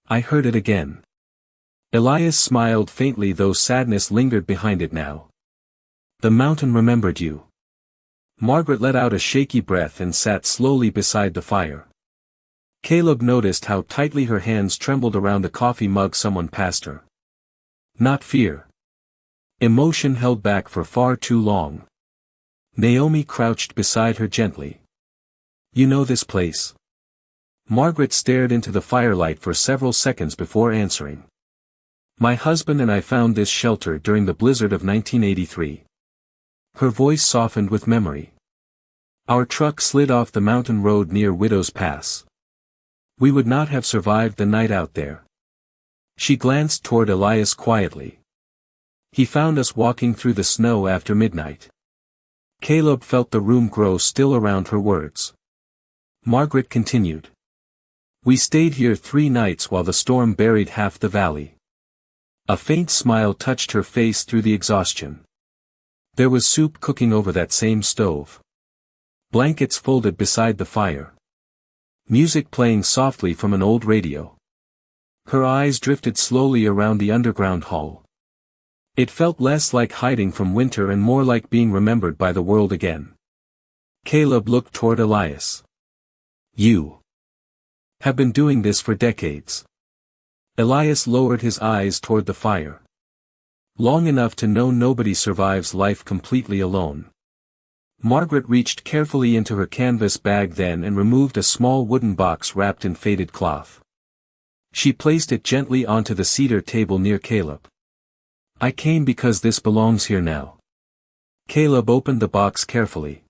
I heard it again." Elias smiled faintly, though sadness lingered behind it now. "The mountain remembered you." Margaret let out a shaky breath and sat slowly beside the fire. Caleb noticed how tightly her hands trembled around the coffee mug someone passed her. Not fear. Emotion held back for far too long. Naomi crouched beside her gently. "You know this place?" Margaret stared into the firelight for several seconds before answering. "My husband and I found this shelter during the blizzard of 1983. Her voice softened with memory. "Our truck slid off the mountain road near Widow's Pass. We would not have survived the night out there." She glanced toward Elias quietly. "He found us walking through the snow after midnight." Caleb felt the room grow still around her words. Margaret continued. "We stayed here 3 nights while the storm buried half the valley." A faint smile touched her face through the exhaustion. There was soup cooking over that same stove. Blankets folded beside the fire. Music playing softly from an old radio. Her eyes drifted slowly around the underground hall. It felt less like hiding from winter and more like being remembered by the world again. Caleb looked toward Elias. "You have been doing this for decades." Elias lowered his eyes toward the fire. "Long enough to know nobody survives life completely alone." Margaret reached carefully into her canvas bag then and removed a small wooden box wrapped in faded cloth. She placed it gently onto the cedar table near Caleb. "I came because this belongs here now." Caleb opened the box carefully.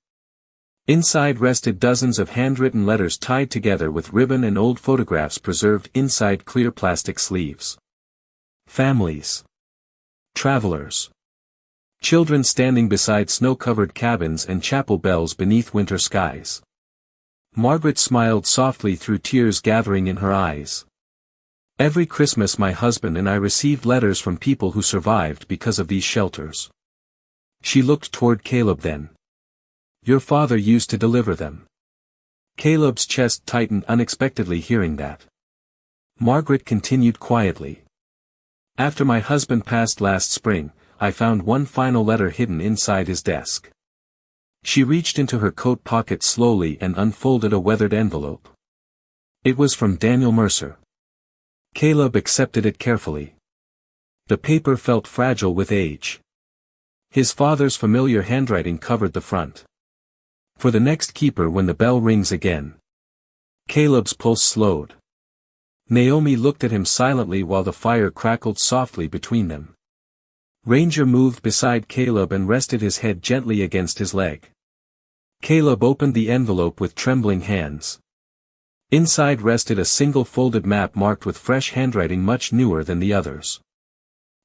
Inside rested dozens of handwritten letters tied together with ribbon and old photographs preserved inside clear plastic sleeves. Families. Travelers. Children standing beside snow-covered cabins and chapel bells beneath winter skies. Margaret smiled softly through tears gathering in her eyes. "Every Christmas my husband and I received letters from people who survived because of these shelters." She looked toward Caleb then. "Your father used to deliver them." Caleb's chest tightened unexpectedly hearing that. Margaret continued quietly. "After my husband passed last spring, I found one final letter hidden inside his desk." She reached into her coat pocket slowly and unfolded a weathered envelope. It was from Daniel Mercer. Caleb accepted it carefully. The paper felt fragile with age. His father's familiar handwriting covered the front. For the next keeper when the bell rings again. Caleb's pulse slowed. Naomi looked at him silently while the fire crackled softly between them. Ranger moved beside Caleb and rested his head gently against his leg. Caleb opened the envelope with trembling hands. Inside rested a single folded map marked with fresh handwriting much newer than the others.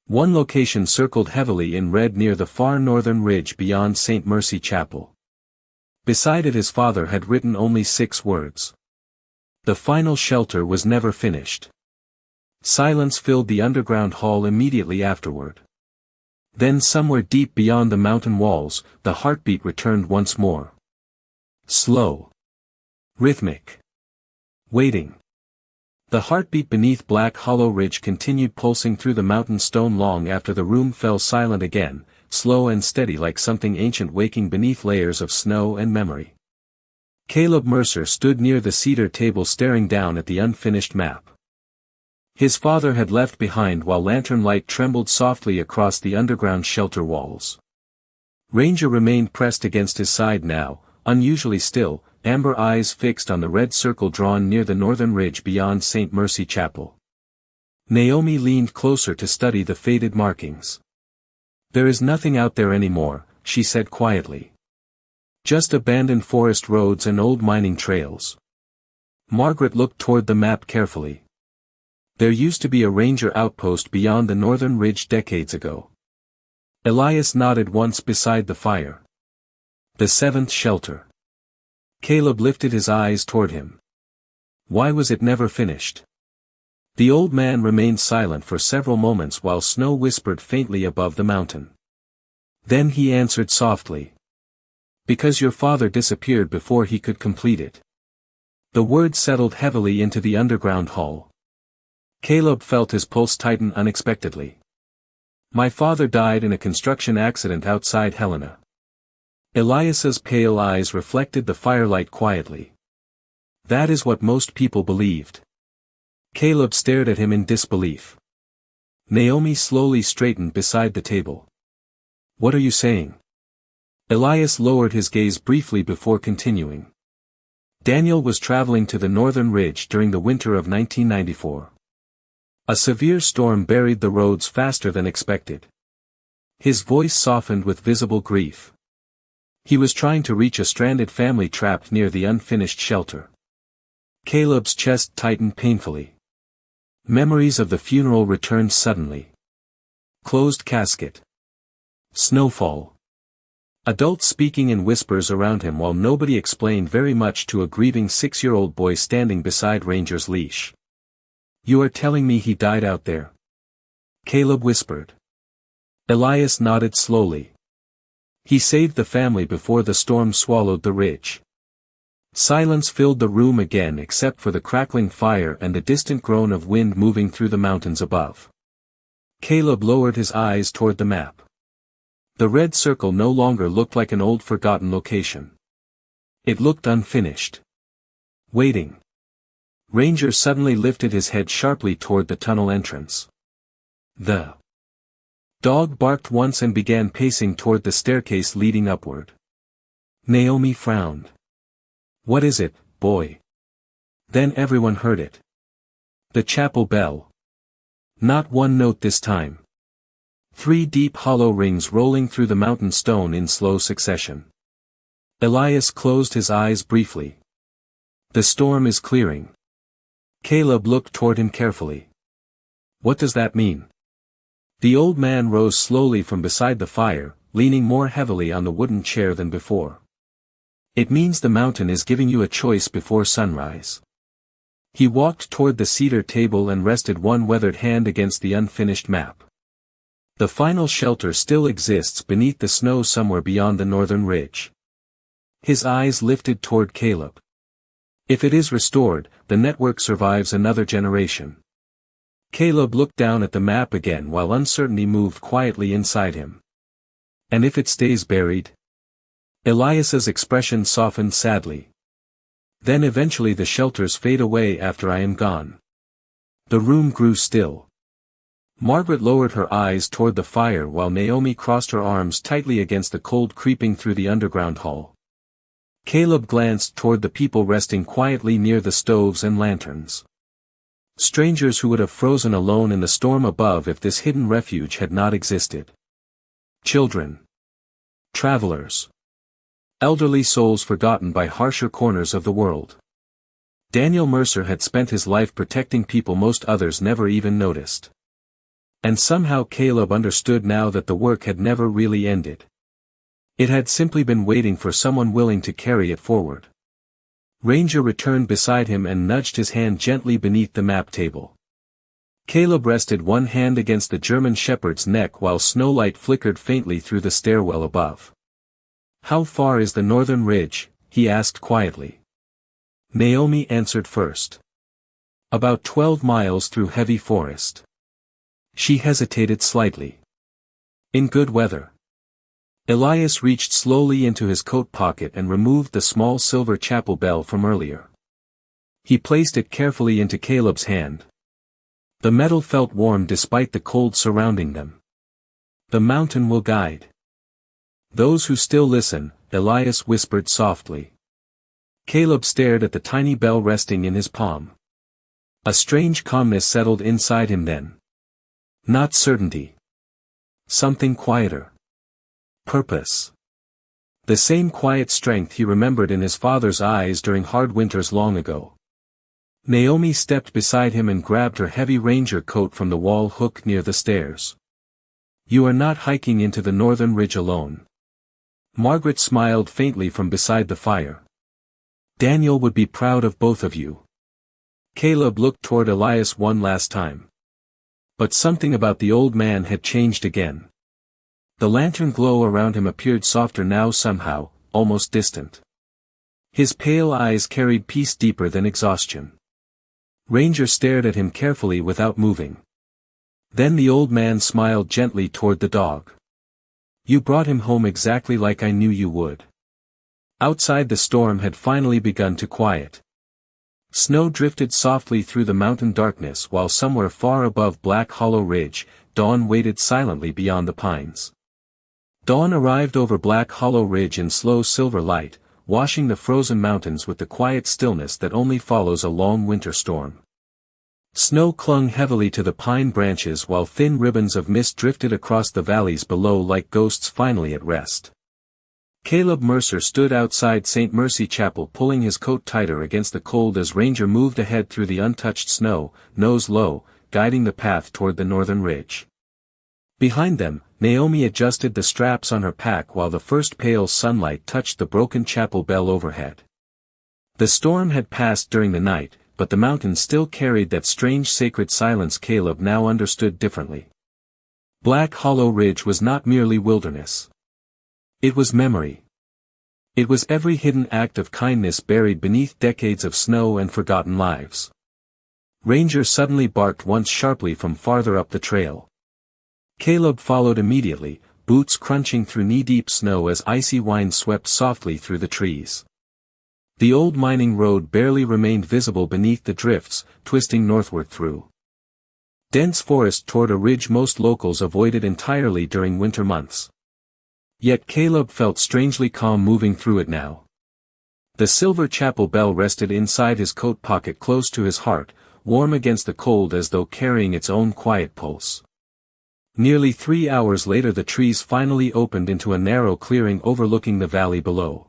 One location circled heavily in red near the far northern ridge beyond St. Mercy Chapel. Beside it his father had written only 6 words. The final shelter was never finished. Silence filled the underground hall immediately afterward. Then somewhere deep beyond the mountain walls, the heartbeat returned once more. Slow. Rhythmic. Waiting. The heartbeat beneath Black Hollow Ridge continued pulsing through the mountain stone long after the room fell silent again, slow and steady like something ancient waking beneath layers of snow and memory. Caleb Mercer stood near the cedar table staring down at the unfinished map. His father had left behind while lantern light trembled softly across the underground shelter walls. Ranger remained pressed against his side now, unusually still, amber eyes fixed on the red circle drawn near the northern ridge beyond St. Mercy Chapel. Naomi leaned closer to study the faded markings. "There is nothing out there anymore," she said quietly. "Just abandoned forest roads and old mining trails." Margaret looked toward the map carefully. "There used to be a ranger outpost beyond the northern ridge decades ago." Elias nodded once beside the fire. "The 7th shelter." Caleb lifted his eyes toward him. "Why was it never finished?" The old man remained silent for several moments while snow whispered faintly above the mountain. Then he answered softly. "Because your father disappeared before he could complete it." The word settled heavily into the underground hall. Caleb felt his pulse tighten unexpectedly. "My father died in a construction accident outside Helena." Elias's pale eyes reflected the firelight quietly. "That is what most people believed." Caleb stared at him in disbelief. Naomi slowly straightened beside the table. "What are you saying?" Elias lowered his gaze briefly before continuing. "Daniel was traveling to the northern ridge during the winter of 1994. A severe storm buried the roads faster than expected." His voice softened with visible grief. "He was trying to reach a stranded family trapped near the unfinished shelter." Caleb's chest tightened painfully. Memories of the funeral returned suddenly. Closed casket. Snowfall. Adults speaking in whispers around him while nobody explained very much to a grieving 6-year-old boy standing beside Ranger's leash. "You are telling me he died out there?" Caleb whispered. Elias nodded slowly. "He saved the family before the storm swallowed the ridge." Silence filled the room again except for the crackling fire and the distant groan of wind moving through the mountains above. Caleb lowered his eyes toward the map. The red circle no longer looked like an old forgotten location. It looked unfinished. Waiting. Ranger suddenly lifted his head sharply toward the tunnel entrance. The dog barked once and began pacing toward the staircase leading upward. Naomi frowned. "What is it, boy?" Then everyone heard it. The chapel bell. Not one note this time. 3 deep hollow rings rolling through the mountain stone in slow succession. Elias closed his eyes briefly. "The storm is clearing." Caleb looked toward him carefully. "What does that mean?" The old man rose slowly from beside the fire, leaning more heavily on the wooden chair than before. "It means the mountain is giving you a choice before sunrise." He walked toward the cedar table and rested one weathered hand against the unfinished map. "The final shelter still exists beneath the snow somewhere beyond the northern ridge." His eyes lifted toward Caleb. "If it is restored, the network survives another generation." Caleb looked down at the map again while uncertainty moved quietly inside him. "And if it stays buried?" Elias's expression softened sadly. "Then eventually the shelters fade away after I am gone." The room grew still. Margaret lowered her eyes toward the fire while Naomi crossed her arms tightly against the cold creeping through the underground hall. Caleb glanced toward the people resting quietly near the stoves and lanterns. Strangers who would have frozen alone in the storm above if this hidden refuge had not existed. Children. Travelers. Elderly souls forgotten by harsher corners of the world. Daniel Mercer had spent his life protecting people most others never even noticed. And somehow Caleb understood now that the work had never really ended. It had simply been waiting for someone willing to carry it forward. Ranger returned beside him and nudged his hand gently beneath the map table. Caleb rested one hand against the German shepherd's neck while snowlight flickered faintly through the stairwell above. "How far is the northern ridge?" he asked quietly. Naomi answered first. "About 12 miles through heavy forest." She hesitated slightly. "In good weather." Elias reached slowly into his coat pocket and removed the small silver chapel bell from earlier. He placed it carefully into Caleb's hand. The metal felt warm despite the cold surrounding them. "The mountain will guide those who still listen," Elias whispered softly. Caleb stared at the tiny bell resting in his palm. A strange calmness settled inside him then. Not certainty. Something quieter. Purpose. The same quiet strength he remembered in his father's eyes during hard winters long ago. Naomi stepped beside him and grabbed her heavy ranger coat from the wall hook near the stairs. "You are not hiking into the northern ridge alone." Margaret smiled faintly from beside the fire. "Daniel would be proud of both of you." Caleb looked toward Elias one last time. But something about the old man had changed again. The lantern glow around him appeared softer now somehow, almost distant. His pale eyes carried peace deeper than exhaustion. Ranger stared at him carefully without moving. Then the old man smiled gently toward the dog. "You brought him home exactly like I knew you would." Outside the storm had finally begun to quiet. Snow drifted softly through the mountain darkness while somewhere far above Black Hollow Ridge, dawn waited silently beyond the pines. Dawn arrived over Black Hollow Ridge in slow silver light, washing the frozen mountains with the quiet stillness that only follows a long winter storm. Snow clung heavily to the pine branches while thin ribbons of mist drifted across the valleys below like ghosts finally at rest. Caleb Mercer stood outside St. Mercy Chapel pulling his coat tighter against the cold as Ranger moved ahead through the untouched snow, nose low, guiding the path toward the northern ridge. Behind them, Naomi adjusted the straps on her pack while the first pale sunlight touched the broken chapel bell overhead. The storm had passed during the night, but the mountain still carried that strange sacred silence Caleb now understood differently. Black Hollow Ridge was not merely wilderness. It was memory. It was every hidden act of kindness buried beneath decades of snow and forgotten lives. Ranger suddenly barked once sharply from farther up the trail. Caleb followed immediately, boots crunching through knee-deep snow as icy wind swept softly through the trees. The old mining road barely remained visible beneath the drifts, twisting northward through dense forest toward a ridge most locals avoided entirely during winter months. Yet Caleb felt strangely calm moving through it now. The silver chapel bell rested inside his coat pocket close to his heart, warm against the cold as though carrying its own quiet pulse. Nearly 3 hours later the trees finally opened into a narrow clearing overlooking the valley below.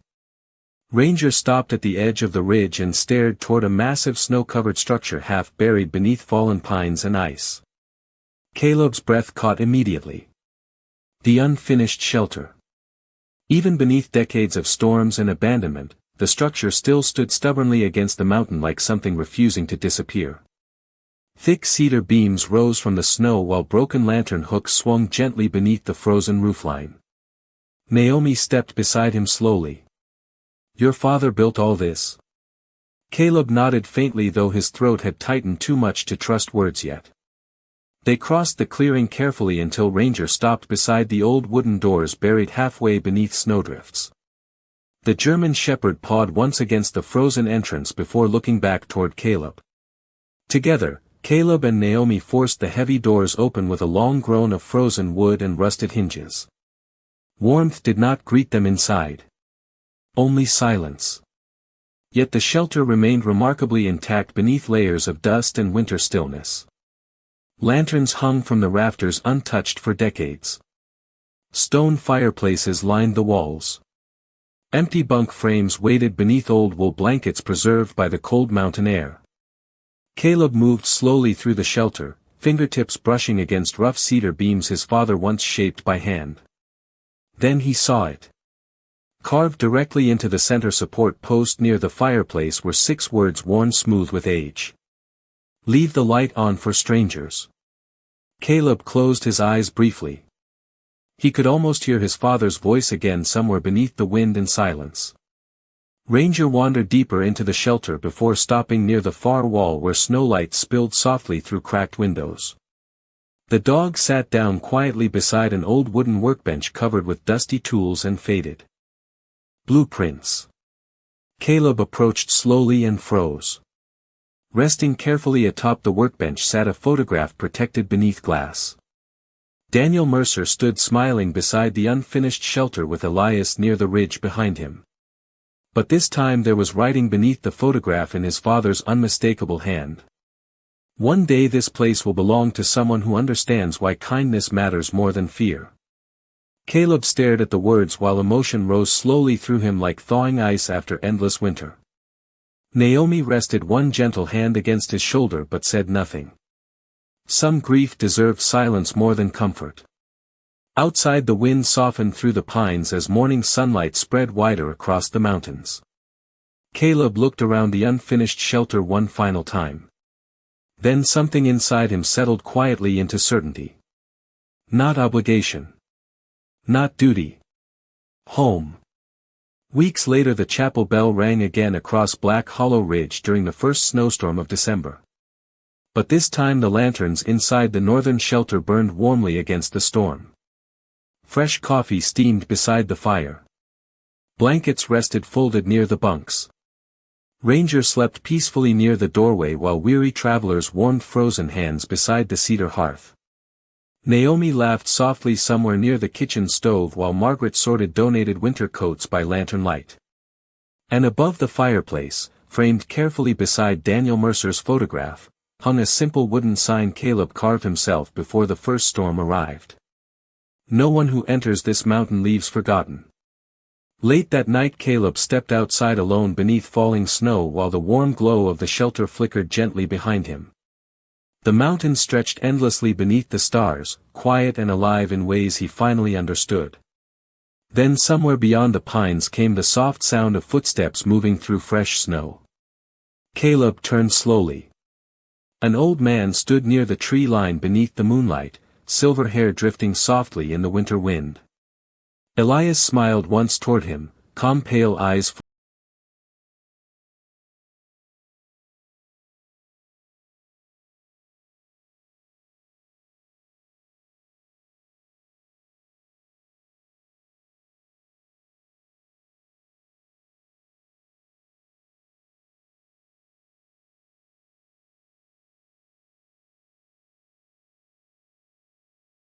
Ranger stopped at the edge of the ridge and stared toward a massive snow-covered structure half buried beneath fallen pines and ice. Caleb's breath caught immediately. The unfinished shelter. Even beneath decades of storms and abandonment, the structure still stood stubbornly against the mountain like something refusing to disappear. Thick cedar beams rose from the snow while broken lantern hooks swung gently beneath the frozen roofline. Naomi stepped beside him slowly. "Your father built all this?" Caleb nodded faintly though his throat had tightened too much to trust words yet. They crossed the clearing carefully until Ranger stopped beside the old wooden doors buried halfway beneath snowdrifts. The German shepherd pawed once against the frozen entrance before looking back toward Caleb. Together, Caleb and Naomi forced the heavy doors open with a long groan of frozen wood and rusted hinges. Warmth did not greet them inside. Only silence. Yet the shelter remained remarkably intact beneath layers of dust and winter stillness. Lanterns hung from the rafters untouched for decades. Stone fireplaces lined the walls. Empty bunk frames waited beneath old wool blankets preserved by the cold mountain air. Caleb moved slowly through the shelter, fingertips brushing against rough cedar beams his father once shaped by hand. Then he saw it. Carved directly into the center support post near the fireplace were 6 words worn smooth with age. "Leave the light on for strangers." Caleb closed his eyes briefly. He could almost hear his father's voice again somewhere beneath the wind and silence. Ranger wandered deeper into the shelter before stopping near the far wall where snowlight spilled softly through cracked windows. The dog sat down quietly beside an old wooden workbench covered with dusty tools and faded blueprints. Caleb approached slowly and froze. Resting carefully atop the workbench sat a photograph protected beneath glass. Daniel Mercer stood smiling beside the unfinished shelter with Elias near the ridge behind him. But this time there was writing beneath the photograph in his father's unmistakable hand. "One day this place will belong to someone who understands why kindness matters more than fear." Caleb stared at the words while emotion rose slowly through him like thawing ice after endless winter. Naomi rested one gentle hand against his shoulder but said nothing. Some grief deserved silence more than comfort. Outside the wind softened through the pines as morning sunlight spread wider across the mountains. Caleb looked around the unfinished shelter one final time. Then something inside him settled quietly into certainty. Not obligation. Not duty. Home. Weeks later the chapel bell rang again across Black Hollow Ridge during the first snowstorm of December. But this time the lanterns inside the northern shelter burned warmly against the storm. Fresh coffee steamed beside the fire. Blankets rested folded near the bunks. Ranger slept peacefully near the doorway while weary travelers warmed frozen hands beside the cedar hearth. Naomi laughed softly somewhere near the kitchen stove while Margaret sorted donated winter coats by lantern light. And above the fireplace, framed carefully beside Daniel Mercer's photograph, hung a simple wooden sign Caleb carved himself before the first storm arrived. "No one who enters this mountain leaves forgotten." Late that night Caleb stepped outside alone beneath falling snow while the warm glow of the shelter flickered gently behind him. The mountain stretched endlessly beneath the stars, quiet and alive in ways he finally understood. Then somewhere beyond the pines came the soft sound of footsteps moving through fresh snow. Caleb turned slowly. An old man stood near the tree line beneath the moonlight, silver hair drifting softly in the winter wind. Elias smiled once toward him, calm pale eyes